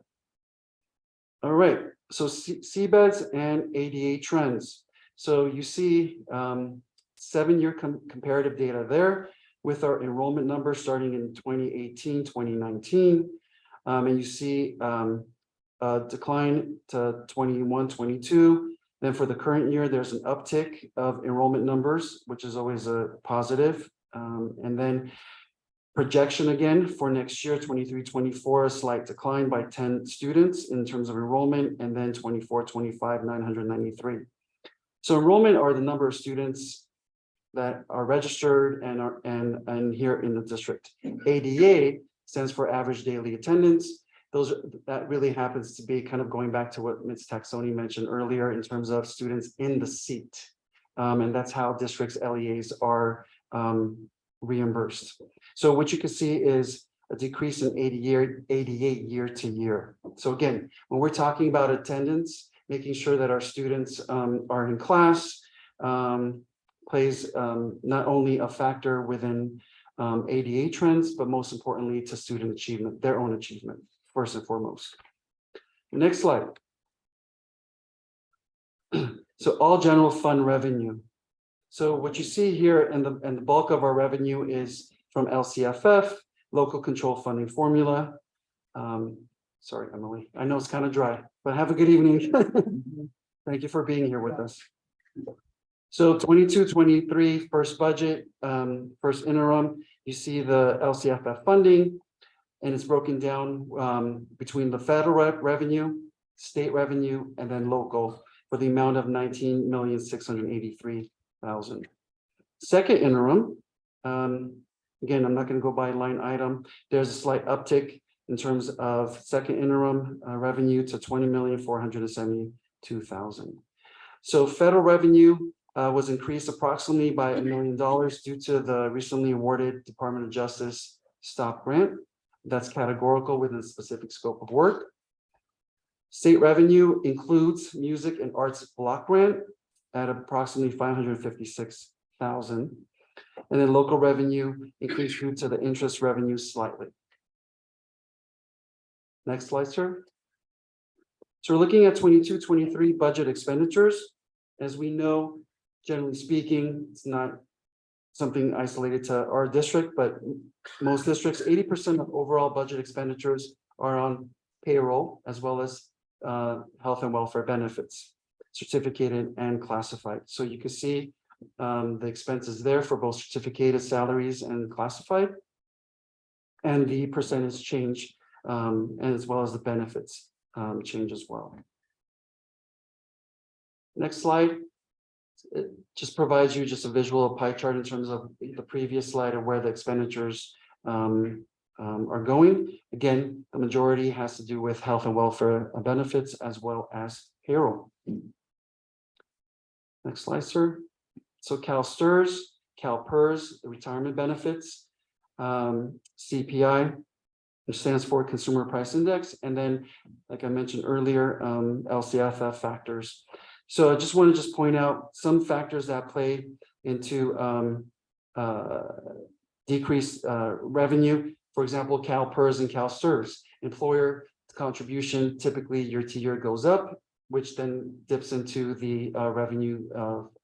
All right, so CBEDS and ADA trends. So you see 7-year comparative data there, with our enrollment numbers starting in 2018, 2019. And you see a decline to 21, 22. Then for the current year, there's an uptick of enrollment numbers, which is always a positive. And then projection again for next year, 23, 24, a slight decline by 10 students in terms of enrollment, and then 24, 25, 993. So enrollment are the number of students that are registered and are and here in the district. ADA stands for average daily attendance. That really happens to be kind of going back to what Ms. Taxoni mentioned earlier in terms of students in the seat. And that's how districts LEAs are reimbursed. So what you can see is a decrease in ADA year to year. So again, when we're talking about attendance, making sure that our students are in class, plays not only a factor within ADA trends, but most importantly to student achievement, their own achievement, first and foremost. Next slide. So all general fund revenue. So what you see here, and the bulk of our revenue is from LCFF, local control funding formula. Sorry, Emily, I know it's kind of dry, but have a good evening. Thank you for being here with us. So 22-23 first budget, first interim, you see the LCFF funding, and it's broken down between the federal revenue, state revenue, and then local for the amount of 19,683,000. Second interim, again, I'm not going to go by line item. There's a slight uptick in terms of second interim revenue to 20,472,000. So federal revenue was increased approximately by $1 million due to the recently awarded Department of Justice STOP grant. That's categorical within a specific scope of work. State revenue includes music and arts block grant at approximately $556,000. And then local revenue increased due to the interest revenue slightly. Next slide, sir. So we're looking at 22-23 budget expenditures. As we know, generally speaking, it's not something isolated to our district, but most districts, 80% of overall budget expenditures are on payroll as well as health and welfare benefits, certificated and classified. So you can see the expenses there for both certificated salaries and classified, and the percentage change, and as well as the benefits change as well. Next slide. It just provides you just a visual pie chart in terms of the previous slide of where the expenditures are going. Again, the majority has to do with health and welfare benefits as well as payroll. Next slide, sir. So CalSTRS, CalPERS, the retirement benefits, CPI, which stands for Consumer Price Index, and then, like I mentioned earlier, LCFF factors. So I just want to point out some factors that play into decreased revenue. For example, CalPERS and CalSTRS. Employer contribution typically year to year goes up, which then dips into the revenue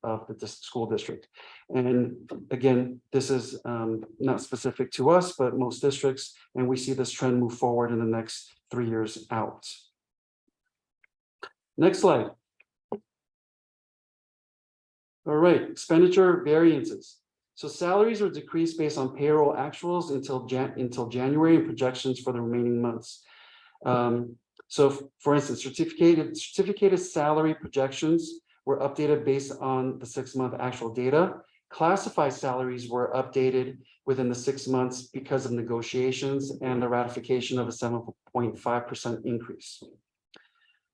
of the school district. And again, this is not specific to us, but most districts, and we see this trend move forward in the next 3 years out. Next slide. All right, expenditure variances. So salaries are decreased based on payroll actuals until January and projections for the remaining months. So for instance, certificated salary projections were updated based on the 6-month actual data. Classified salaries were updated within the 6 months because of negotiations and the ratification of a 7.5% increase.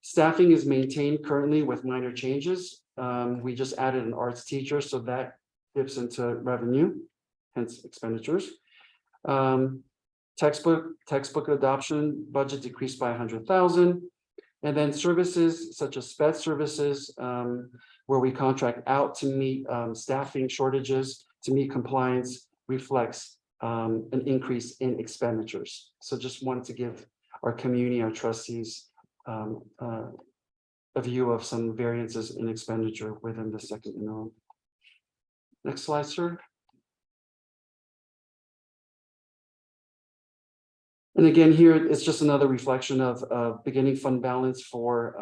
Staffing is maintained currently with minor changes. We just added an arts teacher, so that dips into revenue, hence expenditures. Textbook adoption budget decreased by 100,000. And then services such as sped services, where we contract out to meet staffing shortages, to meet compliance, reflects an increase in expenditures. So just wanted to give our community, our trustees, a view of some variances in expenditure within the second interim. Next slide, sir. And again, here it's just another reflection of beginning fund balance for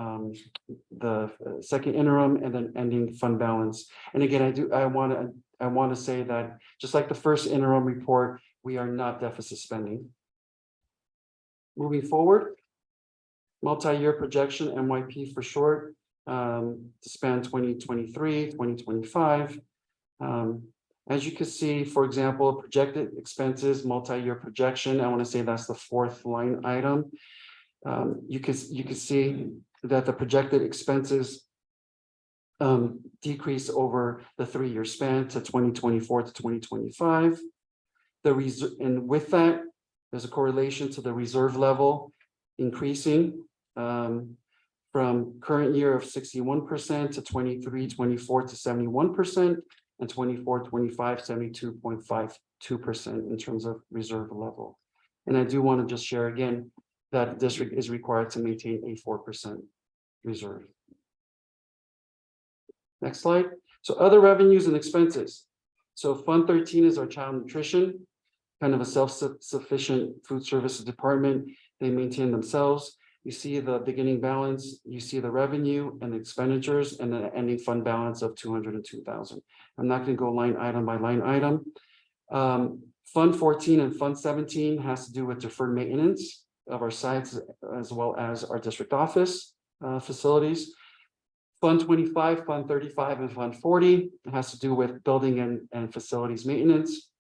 the second interim and then ending fund balance. And again, I want to say that just like the first interim report, we are not deficit spending. Moving forward, multi-year projection, MYP for short, to span 2023, 2025. As you can see, for example, projected expenses, multi-year projection, I want to say that's the 4th line item. You can see that the projected expenses decrease over the 3-year span to 2024 to 2025. And with that, there's a correlation to the reserve level increasing from current year of 61% to 23, 24 to 71%. And 24, 25, 72.52% in terms of reserve level. And I do want to just share again that the district is required to maintain a 4% reserve. Next slide. So other revenues and expenses. So Fund 13 is our child nutrition, kind of a self-sufficient food services department. They maintain themselves. You see the beginning balance, you see the revenue and the expenditures, and the ending fund balance of 202,000. I'm not going to go line item by line item. Fund 14 and Fund 17 has to do with deferred maintenance of our sites as well as our district office facilities. Fund 25, Fund 35, and Fund 40 has to do with building and facilities maintenance.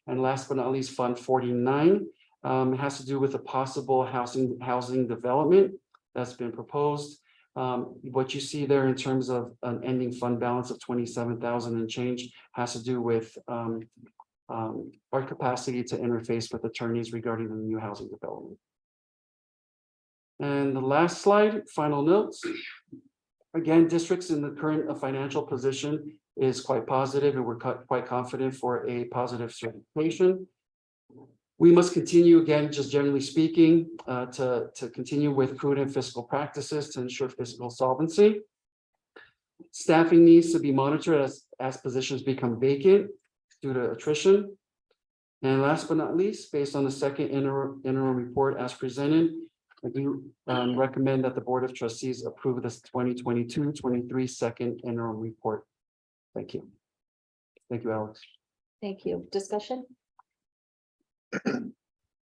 And last but not least, Fund 49 has to do with a possible housing development that's been proposed. What you see there in terms of an ending fund balance of 27,000 and change has to do with our capacity to interface with attorneys regarding the new housing development. And the last slide, final notes. Again, districts in the current financial position is quite positive, and we're quite confident for a positive certification. We must continue, again, just generally speaking, to continue with prudent fiscal practices to ensure fiscal solvency. Staffing needs to be monitored as positions become vacant. due to attrition. And last but not least, based on the second interim report as presented, I do recommend that the Board of Trustees approve this 2022-23 second interim report. Thank you. Thank you, Alex. Thank you. Discussion?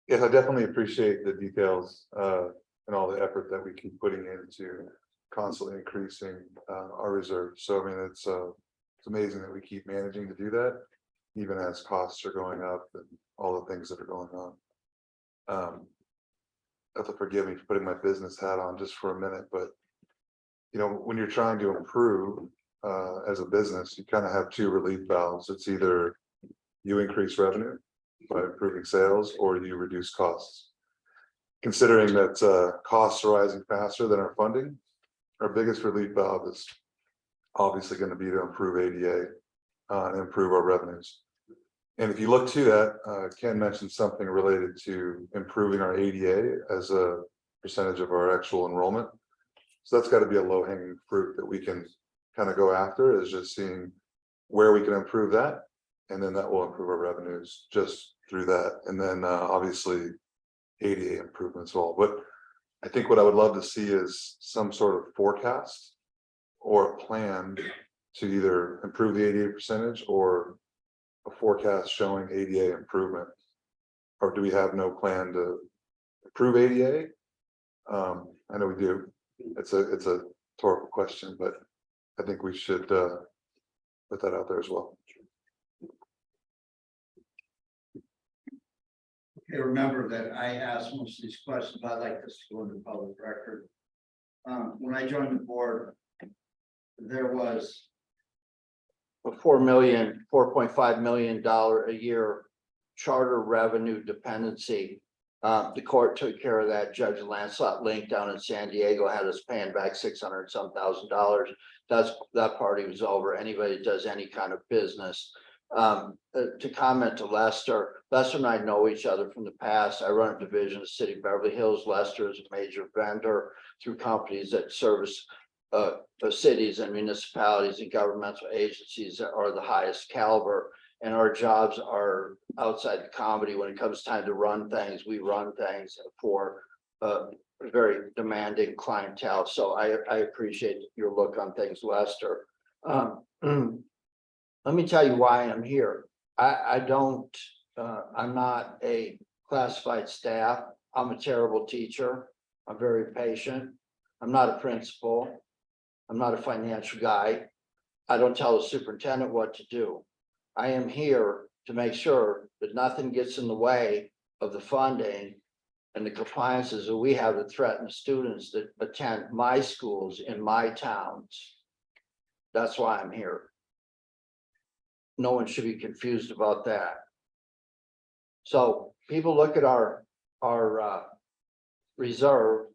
Yes, I definitely appreciate the details and all the effort that we keep putting into constantly increasing our reserves. So I mean, it's amazing that we keep managing to do that, even as costs are going up and all the things that are going on. Have to forgive me for putting my business hat on just for a minute, but you know, when you're trying to improve as a business, you kind of have two relief valves. It's either you increase revenue by improving sales, or you reduce costs. Considering that costs are rising faster than our funding, our biggest relief valve is obviously going to be to improve ADA and improve our revenues. And if you look to that, Ken mentioned something related to improving our ADA as a percentage of our actual enrollment. So that's got to be a low-hanging fruit that we can kind of go after, is just seeing where we can improve that. And then that will improve our revenues just through that. And then obviously ADA improvements all. But I think what I would love to see is some sort of forecast or a plan to either improve the ADA percentage or a forecast showing ADA improvement. Or do we have no plan to improve ADA? I know we do. It's a rhetorical question, but I think we should put that out there as well. Okay, remember that I asked most of these questions. I'd like this to go into public record. When I joined the board, there was a $4.5 million a year charter revenue dependency. The court took care of that. Judge Lancelot Link down in San Diego had us paying back $600 some thousand. That party was over. Anybody that does any kind of business. To comment to Lester and I know each other from the past. I run a division of City of Beverly Hills. Lester is a major vendor through companies that service cities and municipalities and governmental agencies that are the highest caliber. And our jobs are outside the comedy. When it comes time to run things, we run things for very demanding clientele. So I appreciate your look on things, Lester. Let me tell you why I'm here. I'm not a classified staff. I'm a terrible teacher. I'm very patient. I'm not a principal. I'm not a financial guy. I don't tell the superintendent what to do. I am here to make sure that nothing gets in the way of the funding and the compliances that we have that threaten students that attend my schools in my towns. That's why I'm here. No one should be confused about that. So people look at our reserve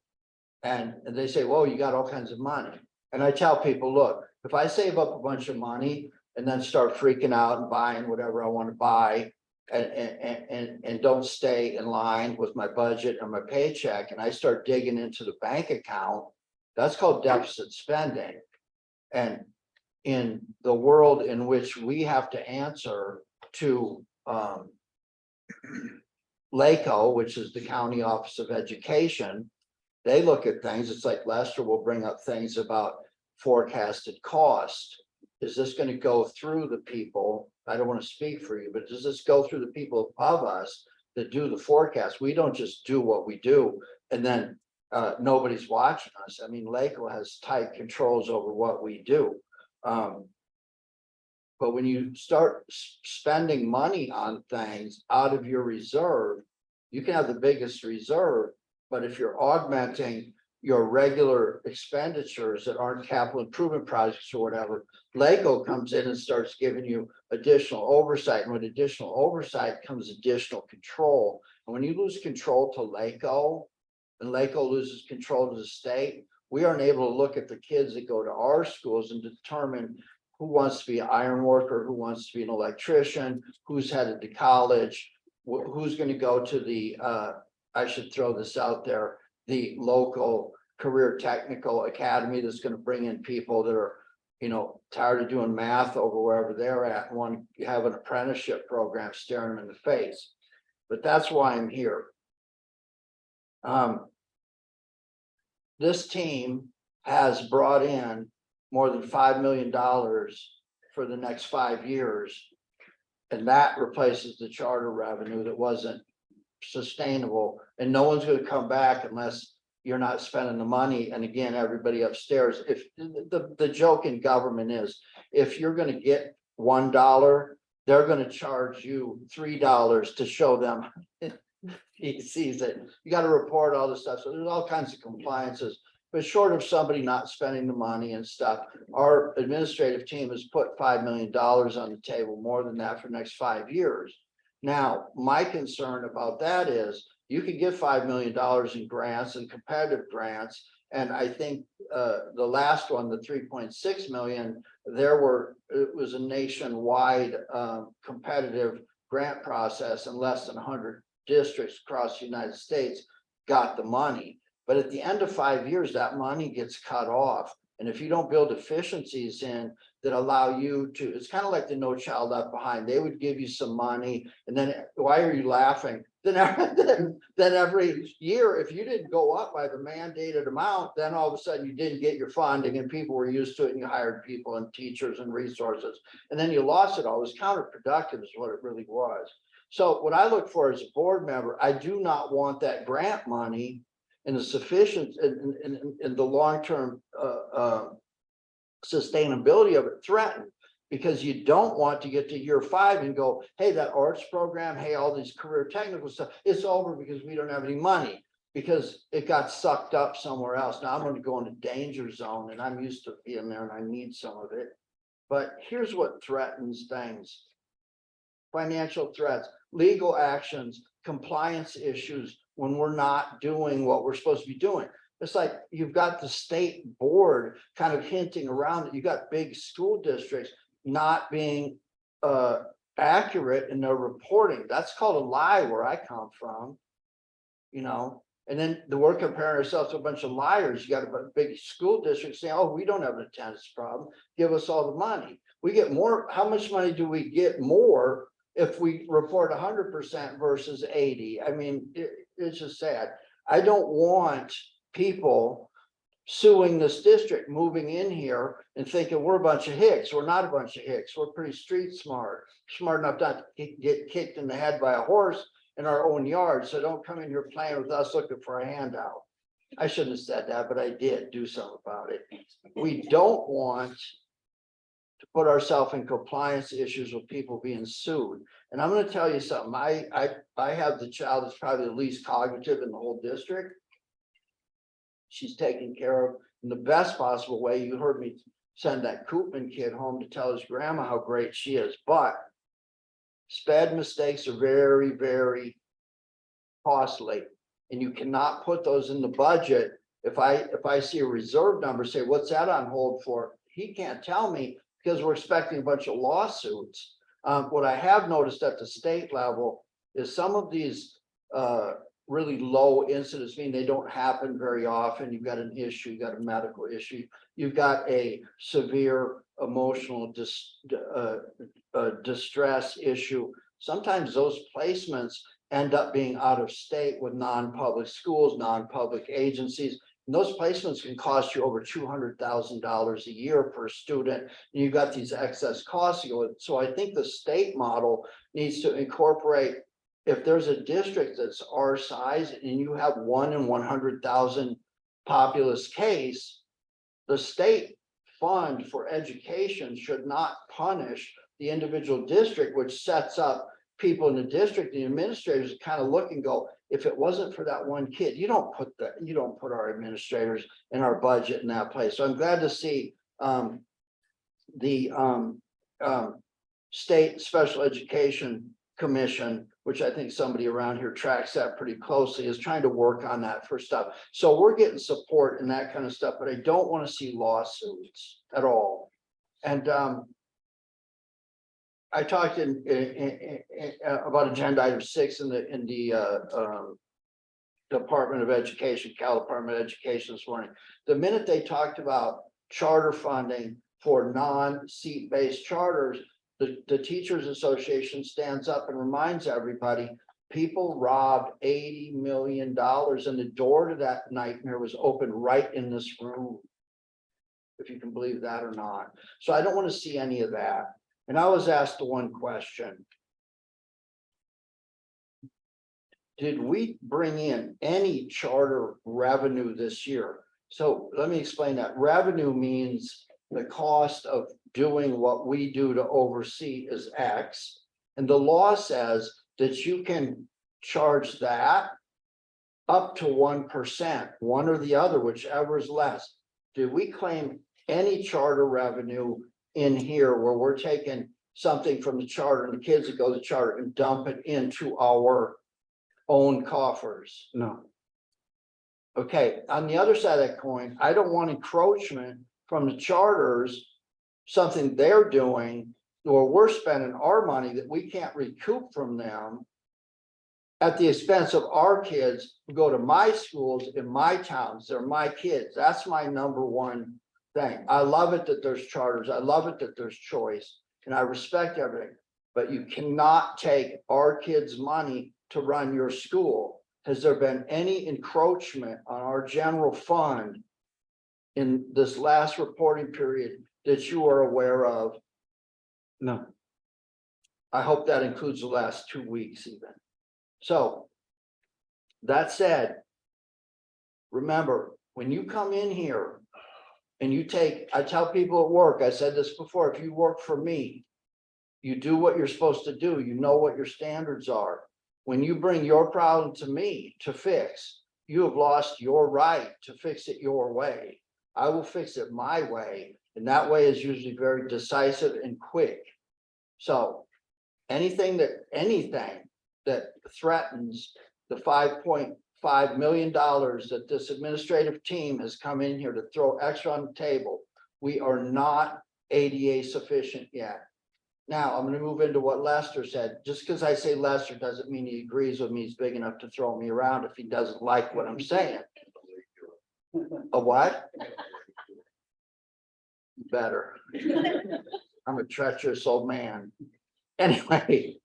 and they say, well, you got all kinds of money. And I tell people, look, if I save up a bunch of money and then start freaking out and buying whatever I want to buy and don't stay in line with my budget or my paycheck, and I start digging into the bank account, that's called deficit spending. And in the world in which we have to answer to LACO, which is the County Office of Education, they look at things. It's like Lester will bring up things about forecasted cost. Is this going to go through the people? I don't want to speak for you, but does this go through the people above us that do the forecast? We don't just do what we do and then nobody's watching us. I mean, LACO has tight controls over what we do. But when you start spending money on things out of your reserve, you can have the biggest reserve, but if you're augmenting your regular expenditures that aren't capital improvement projects or whatever, LACO comes in and starts giving you additional oversight. And with additional oversight comes additional control. And when you lose control to LACO and LACO loses control to the state, we aren't able to look at the kids that go to our schools and determine who wants to be an iron worker, who wants to be an electrician, who's headed to college, who's going to go to the, I should throw this out there, the local career technical academy that's going to bring in people that are tired of doing math over wherever they're at, and want to have an apprenticeship program staring them in the face. But that's why I'm here. This team has brought in more than $5 million for the next 5 years. And that replaces the charter revenue that wasn't sustainable, and no one's gonna come back unless you're not spending the money. And again, everybody upstairs, if the joke in government is, if you're gonna get $1, they're gonna charge you $3 to show them he sees it. You gotta report all this stuff. So there's all kinds of compliances. But short of somebody not spending the money and stuff, our administrative team has put $5 million on the table, more than that, for the next 5 years. Now, my concern about that is you could get $5 million in grants and competitive grants. And I think the last one, the 3.6 million, it was a nationwide competitive grant process, and less than 100 districts across the United States got the money. But at the end of 5 years, that money gets cut off. And if you don't build efficiencies in that allow you to, it's kind of like the No Child Left Behind. They would give you some money, and then why are you laughing? Then every year, if you didn't go up by the mandated amount, then all of a sudden you didn't get your funding, and people were used to it, and you hired people and teachers and resources, and then you lost it all. It was counterproductive is what it really was. So what I look for as a board member, I do not want that grant money and the sufficient and the long-term sustainability of it threatened, because you don't want to get to year 5 and go, hey, that arts program, hey, all these career technical stuff, it's over because we don't have any money, because it got sucked up somewhere else. Now I'm going to go into danger zone, and I'm used to being there, and I need some of it. But here's what threatens things: financial threats, legal actions, compliance issues when we're not doing what we're supposed to be doing. It's like you've got the state board kind of hinting around that you got big school districts not being accurate in their reporting. That's called a lie where I come from, and then we're comparing ourselves to a bunch of liars. You got a big school district saying, oh, we don't have an attendance problem, give us all the money. We get more. How much money do we get more if we report 100% versus 80? I mean, it's just sad. I don't want people suing this district, moving in here and thinking we're a bunch of hicks. We're not a bunch of hicks. We're pretty street smart enough not to get kicked in the head by a horse in our own yard. So don't come in here playing with us looking for a handout. I shouldn't have said that, but I did. Do something about it. We don't want to put ourselves in compliance issues with people being sued. And I'm going to tell you something. I have the child that's probably the least cognitive in the whole district. She's taken care of in the best possible way. You heard me send that Koopman kid home to tell his grandma how great she is. But sped mistakes are very, very costly, and you cannot put those in the budget. If I see a reserve number, say, what's that on hold for? He can't tell me, because we're expecting a bunch of lawsuits. What I have noticed at the state level is some of these really low incidents, mean they don't happen very often. You've got an issue, you've got a medical issue, you've got a severe emotional distress issue. Sometimes those placements end up being out of state with non-public schools, non-public agencies. And those placements can cost you over $200,000 a year per student. And you've got these excess costs. So I think the state model needs to incorporate, if there's a district that's our size and you have 1 in 100,000 populous case, the state fund for education should not punish the individual district, which sets up people in the district. The administrators kind of look and go, if it wasn't for that one kid, you don't put our administrators in our budget in that place. So I'm glad to see the State Special Education Commission, which I think somebody around here tracks that pretty closely, is trying to work on that for stuff. So we're getting support and that kind of stuff, but I don't want to see lawsuits at all. And I talked about agenda item 6 in the Department of Education, Cal Department of Education this morning. The minute they talked about charter funding for non-seat-based charters, the Teachers Association stands up and reminds everybody, people robbed $80 million and the door to that nightmare was open right in this room. If you can believe that or not. So I don't want to see any of that. And I was asked the one question. Did we bring in any charter revenue this year? So let me explain that. Revenue means the cost of doing what we do to oversee is X. And the law says that you can charge that up to 1%, one or the other, whichever is less. Did we claim any charter revenue in here where we're taking something from the charter and the kids that go to charter and dump it into our own coffers? No, Okay, on the other side of that coin, I don't want encroachment from the charters, something they're doing, or we're spending our money that we can't recoup from them at the expense of our kids who go to my schools in my towns. They're my kids. That's my number one thing. I love it that there's charters. I love it that there's choice, and I respect everything. But you cannot take our kids' money to run your school. Has there been any encroachment on our general fund in this last reporting period that you are aware of? no, I hope that includes the last 2 weeks even. So that said, remember, when you come in here and you take, I tell people at work, I said this before, if you work for me, you do what you're supposed to do. You know what your standards are. When you bring your problem to me to fix, you have lost your right to fix it your way. I will fix it my way. And that way is usually very decisive and quick. So anything that threatens the $5.5 million that this administrative team has come in here to throw extra on the table, we are not ADA sufficient yet. Now, I'm going to move into what Lester said. Just because I say Lester doesn't mean he agrees with me. He's big enough to throw me around if he doesn't like what I'm saying. A what? Better. I'm a treacherous old man. Anyway,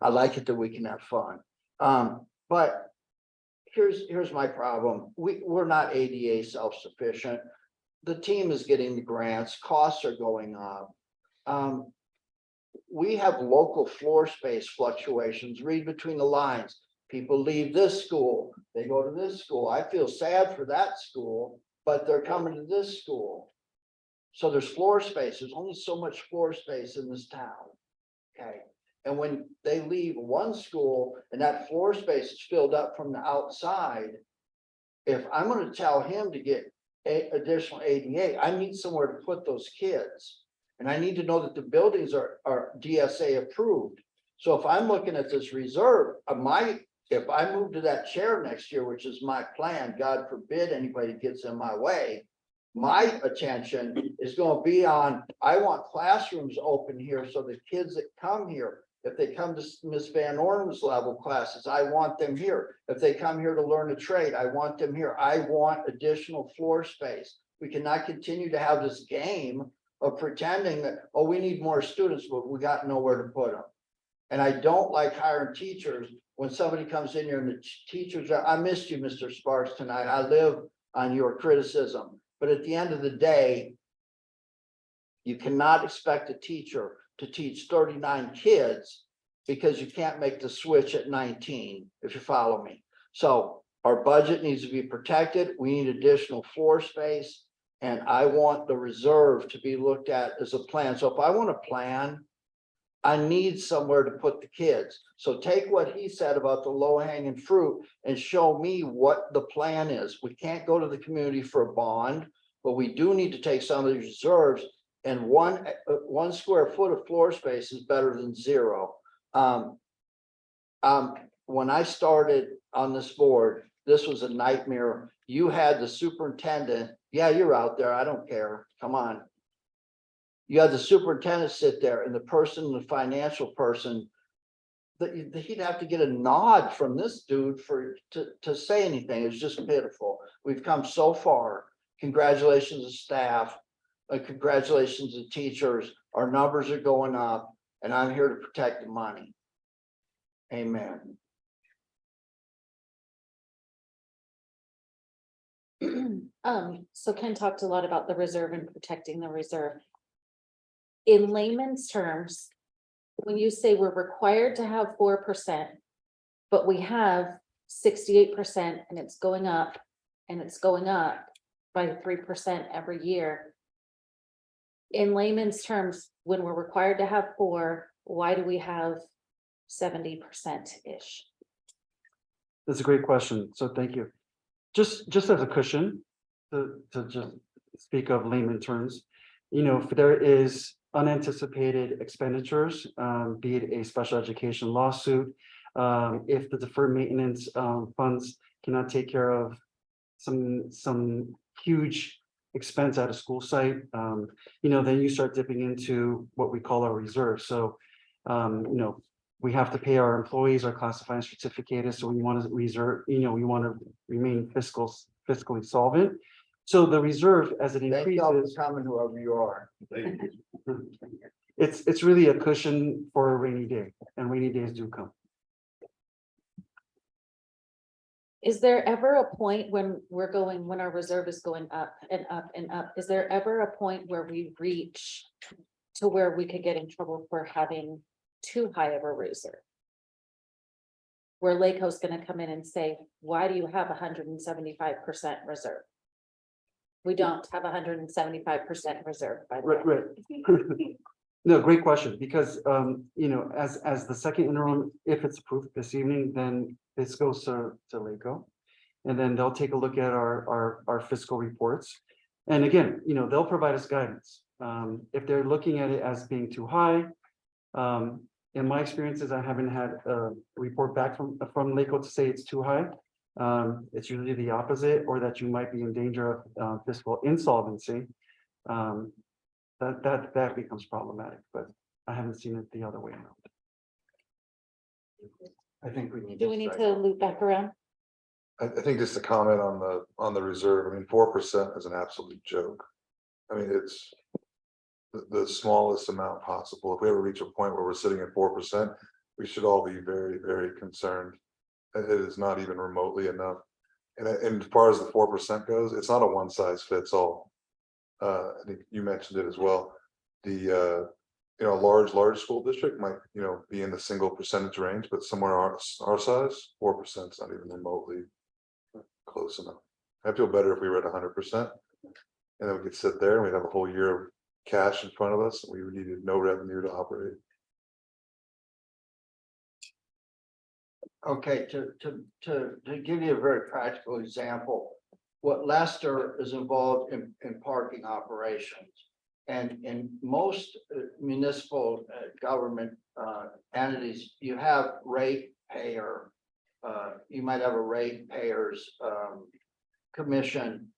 I like it that we can have fun. But here's my problem. We're not ADA self-sufficient. The team is getting the grants. Costs are going up. We have local floor space fluctuations. Read between the lines. People leave this school, they go to this school. I feel sad for that school, but they're coming to this school. So there's floor space. There's only so much floor space in this town. Okay. And when they leave one school and that floor space is filled up from the outside, if I'm going to tell him to get additional ADA, I need somewhere to put those kids. And I need to know that the buildings are DSA approved. So if I'm looking at this reserve, if I move to that chair next year, which is my plan, God forbid anybody gets in my way, my attention is going to be on, I want classrooms open here so the kids that come here, if they come to Miss Van Orn's level classes, I want them here. If they come here to learn a trade, I want them here. I want additional floor space. We cannot continue to have this game of pretending that, oh, we need more students, but we got nowhere to put them. And I don't like hiring teachers when somebody comes in here and the teachers are, I missed you, Mr. Sparks, tonight. I live on your criticism. But at the end of the day, you cannot expect a teacher to teach 39 kids because you can't make the switch at 19, if you follow me. So our budget needs to be protected. We need additional floor space. And I want the reserve to be looked at as a plan. So if I want to plan, I need somewhere to put the kids. So take what he said about the low hanging fruit and show me what the plan is. We can't go to the community for a bond, but we do need to take some of these reserves, and one square foot of floor space is better than zero. When I started on this board, this was a nightmare. You had the superintendent. Yeah, you're out there. I don't care. Come on. You had the superintendent sit there and the person, the financial person, that he'd have to get a nod from this dude to say anything. It's just pitiful. We've come so far. Congratulations to staff. Congratulations to teachers. Our numbers are going up and I'm here to protect the money. Amen. So Ken talked a lot about the reserve and protecting the reserve. In layman's terms, when you say we're required to have 4%, but we have 68% and it's going up and it's going up by 3% every year. In layman's terms, when we're required to have 4, why do we have 70%-ish? That's a great question. So thank you. Just as a cushion, to just speak of layman terms, if there is unanticipated expenditures, be it a special education lawsuit, if the deferred maintenance funds cannot take care of some huge expense at a school site, then you start dipping into what we call our reserve. So, we have to pay our employees, our classified and certificated, so we want to reserve, we want to remain fiscally solvent. So the reserve, as it Thank you all for increases, coming, whoever you are. it's really a cushion for a rainy day, and rainy days do come. Is there ever a point when our reserve is going up and up and up? Is there ever a point where we reach to where we could get in trouble for having too high of a reserve? Where LACO's gonna come in and say, why do you have 175% reserve? We don't have 175% reserve, by the way. Right. No, great question, because, as the second interim, if it's approved this evening, then this goes to LACO. And then they'll take a look at our fiscal reports. And again, they'll provide us guidance. If they're looking at it as being too high, in my experiences, I haven't had a report back from LACO to say it's too high. It's usually the opposite, or that you might be in danger of fiscal insolvency. That becomes problematic, but I haven't seen it the other way around. I think we need. Do we need to loop back around? I think just to comment on the reserve, 4% is an absolute joke. It's the smallest amount possible. If we ever reach a point where we're sitting at 4%, we should all be very, very concerned. It is not even remotely enough. And as far as the 4% goes, it's not a one size fits all. I think you mentioned it as well. The large school district might be in the single percentage range, but somewhere our size, 4% is not even remotely close enough. I feel better if we were at 100%, and then we could sit there and we'd have a whole year of cash in front of us, and we needed no revenue to operate. Okay, to give you a very practical example, what Lester is involved in parking operations. And in most municipal government entities, you have rate payer. You might have a rate payers commission.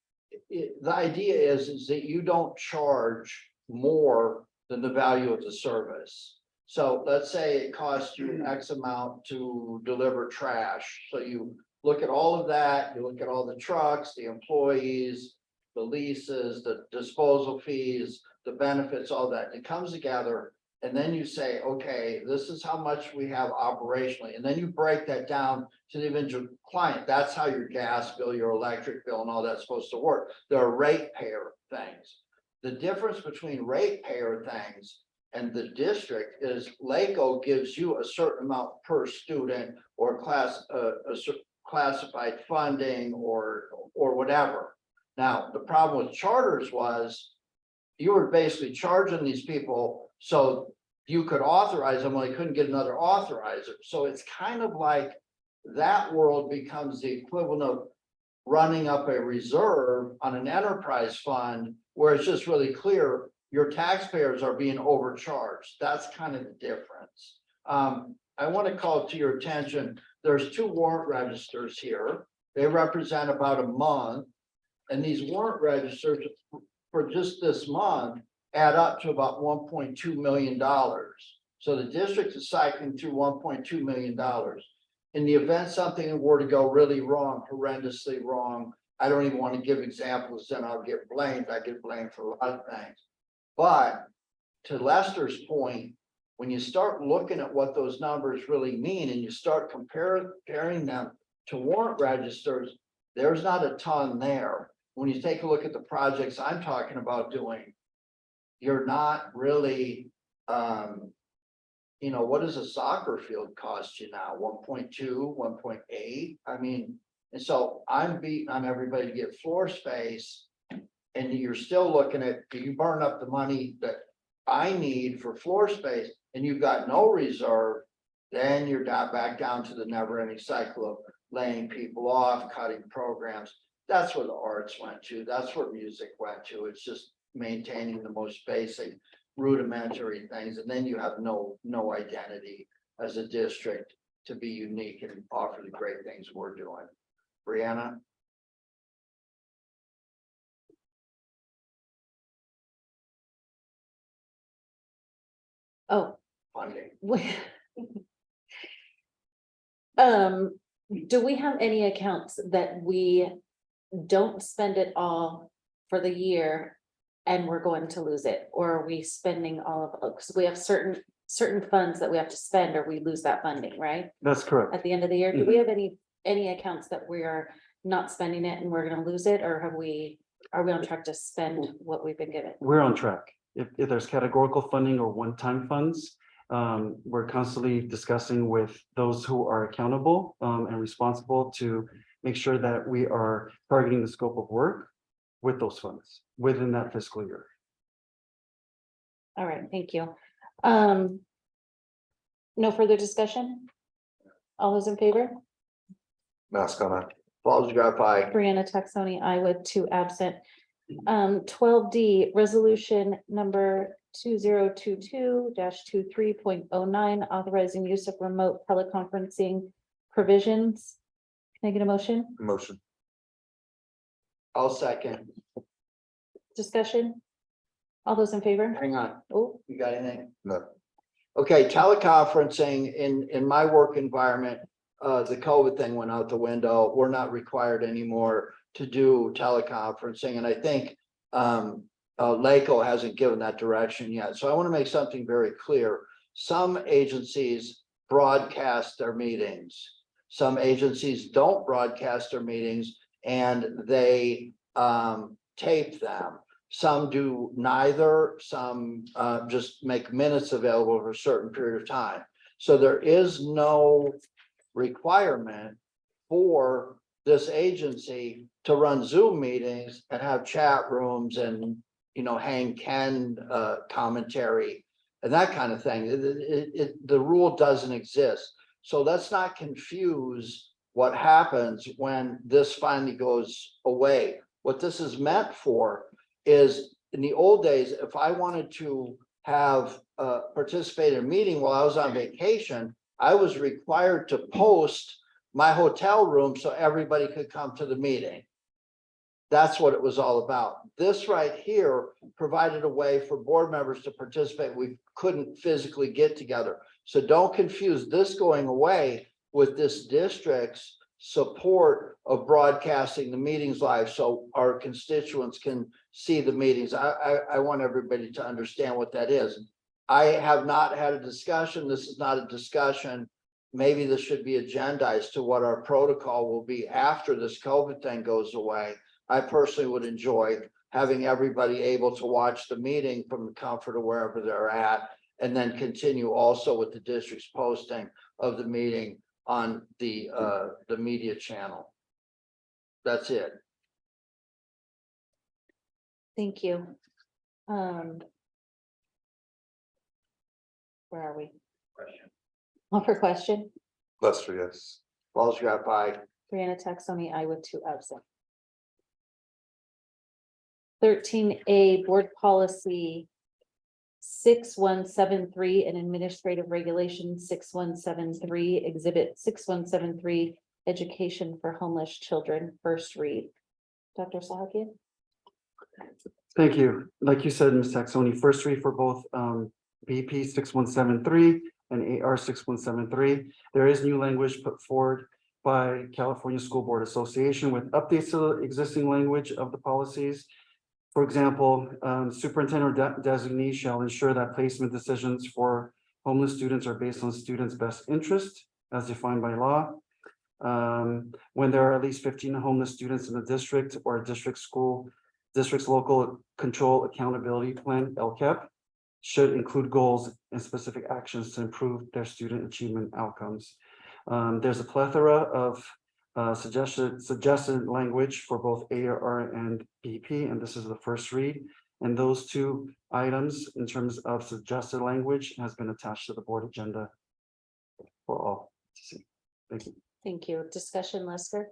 The idea is that you don't charge more than the value of the service. So let's say it costs you X amount to deliver trash. So you look at all of that, you look at all the trucks, the employees, the leases, the disposal fees, the benefits, all that. It comes together, and then you say, okay, this is how much we have operationally. And then you break that down to the individual client. That's how your gas bill, your electric bill, and all that's supposed to work. There are rate payer things. The difference between rate payer things and the district is LACO gives you a certain amount per student or classified funding or whatever. Now, the problem with charters was you were basically charging these people so you could authorize them when they couldn't get another authorizer. So it's kind of like that world becomes the equivalent of running up a reserve on an enterprise fund where it's just really clear your taxpayers are being overcharged. That's kind of the difference. I want to call to your attention, there's 2 warrant registers here. They represent about a month. And these warrant registers for just this month add up to about $1.2 million. So the district is cycling through $1.2 million. In the event something were to go really wrong, horrendously wrong, I don't even want to give examples, then I'll get blamed. I get blamed for a lot of things. But to Lester's point, when you start looking at what those numbers really mean and you start comparing them to warrant registers, there's not a ton there. When you take a look at the projects I'm talking about doing, you're not really, you know, what does a soccer field cost you now? 1.2, 1.8? I mean, and so I'm beating on everybody to get floor space. And you're still looking at, you burn up the money that I need for floor space and you've got no reserve, then you're back down to the never ending cycle of laying people off, cutting programs. That's where the arts went to. That's where music went to. It's just maintaining the most basic rudimentary things. And then you have no identity as a district to be unique and offer the great things we're doing. Brianna? Oh, Funding. do we have any accounts that we don't spend it all for the year and we're going to lose it? Or are we spending all of it? Because we have certain funds that we have to spend or we lose that funding, right? That's correct. At the end of the year, do we have any accounts that we are not spending it and we're gonna lose it? Or are we on track to spend what we've been given? We're on track. If there's categorical funding or one-time funds, we're constantly discussing with those who are accountable and responsible to make sure that we are targeting the scope of work with those funds within that fiscal year. All right, thank you. No further discussion? All those in favor? Mask on it. Falls Graph, aye. Brianna Texoni, I would, 2 absent. 12D, resolution number 2022-23.09, authorizing use of remote teleconferencing provisions. Can I get a motion? Motion. I'll second. Discussion? All those in favor? Hang on. Oh, You got anything? No. Okay, teleconferencing in my work environment, the COVID thing went out the window. We're not required anymore to do teleconferencing. And I think LACO hasn't given that direction yet. So I want to make something very clear. Some agencies broadcast their meetings. Some agencies don't broadcast their meetings and they tape them. Some do neither, some just make minutes available for a certain period of time. So there is no requirement for this agency to run Zoom meetings and have chat rooms and, you know, hang Ken commentary and that kind of thing. The rule doesn't exist. So let's not confuse what happens when this finally goes away. What this is meant for is in the old days, if I wanted to have participate in a meeting while I was on vacation, I was required to post my hotel room so everybody could come to the meeting. That's what it was all about. This right here provided a way for board members to participate. We couldn't physically get together. So don't confuse this going away with this district's support of broadcasting the meetings live so our constituents can see the meetings. I want everybody to understand what that is. I have not had a discussion. This is not a discussion. Maybe this should be agendized to what our protocol will be after this COVID thing goes away. I personally would enjoy having everybody able to watch the meeting from the comfort of wherever they're at, and then continue also with the district's posting of the meeting on the media channel. That's it. thank you. Where are we? Call for question. Lester, yes. Falls Graph, aye. Brianna Texoni, I would, 2 absent. 13A, board policy 6173 and administrative regulation 6173, exhibit 6173, education for homeless children, first read. Dr. Sahakian? Thank you. Like you said, Ms. Taxoni, first read for both BP 6173 and AR 6173. There is new language put forward by California School Board Association with updates to the existing language of the policies. For example, superintendent or designee shall ensure that placement decisions for homeless students are based on students' best interest as defined by law. When there are at least 15 homeless students in the district or a district's local control accountability plan, LCAP, should include goals and specific actions to improve their student achievement outcomes. There's a plethora of suggested language for both AR and BP, and this is the first read. And those two items in terms of suggested language has been attached to the board agenda for all to see. Thank you. Thank you. Discussion, Lester?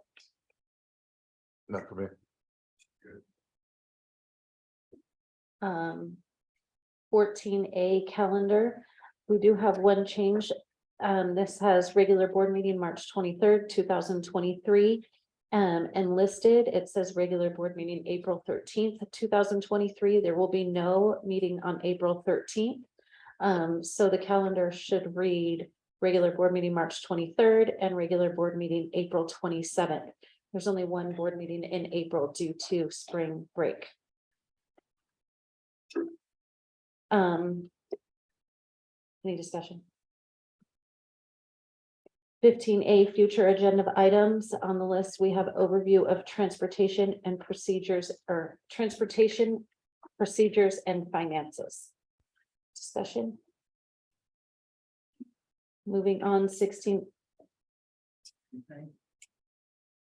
Not for me. 14A calendar. We do have one change. This has regular board meeting March 23rd, 2023. And listed, it says regular board meeting April 13th, 2023. There will be no meeting on April 13th. So the calendar should read regular board meeting March 23rd and regular board meeting April 27th. There's only one board meeting in April due to spring break. Any discussion? 15A, future agenda items. On the list, we have overview of transportation and procedures, or transportation procedures and finances. Discussion. Moving on, 16.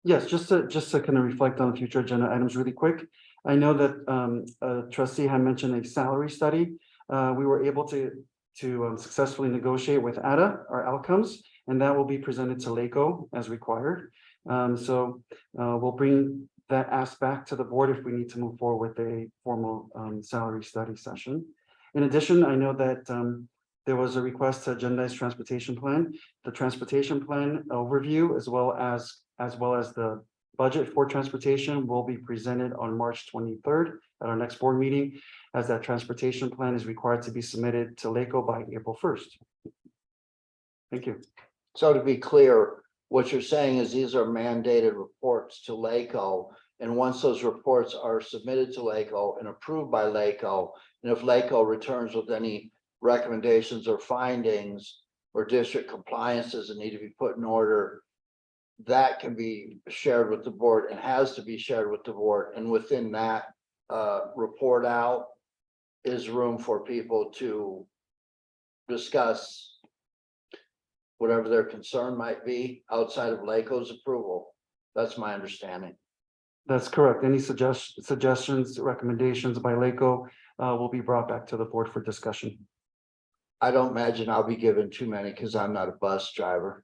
Yes, just to kind of reflect on future agenda items really quick. I know that a trustee had mentioned a salary study. We were able to successfully negotiate with ADA our outcomes, and that will be presented to LACO as required. So we'll bring that ask back to the board if we need to move forward with a formal salary study session. In addition, I know that there was a request to agendize transportation plan. The transportation plan overview, as well as the budget for transportation, will be presented on March 23rd at our next board meeting, as that transportation plan is required to be submitted to LACO by April 1st. Thank you. So to be clear, what you're saying is these are mandated reports to LACO. And once those reports are submitted to LACO and approved by LACO, and if LACO returns with any recommendations or findings or district compliances that need to be put in order, that can be shared with the board and has to be shared with the board. And within that report out is room for people to discuss whatever their concern might be outside of LACO's approval. That's my understanding. That's correct. Any suggestions, recommendations by LACO will be brought back to the board for discussion. I don't imagine I'll be given too many because I'm not a bus driver.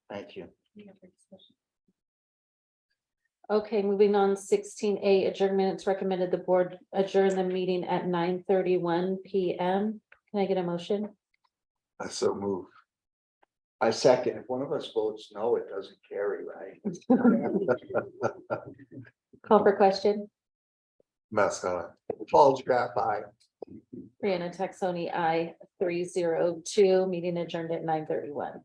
Thank you. Okay, moving on, 16A adjournment. It's recommended the board adjourn the meeting at 9:31 p.m. Can I get a motion? I so move. I second. If one of us votes no, it doesn't carry, right? Call for question. Mascot. Paul's crap, aye. Brianna Texoni, I 302, meeting adjourned at 9:31.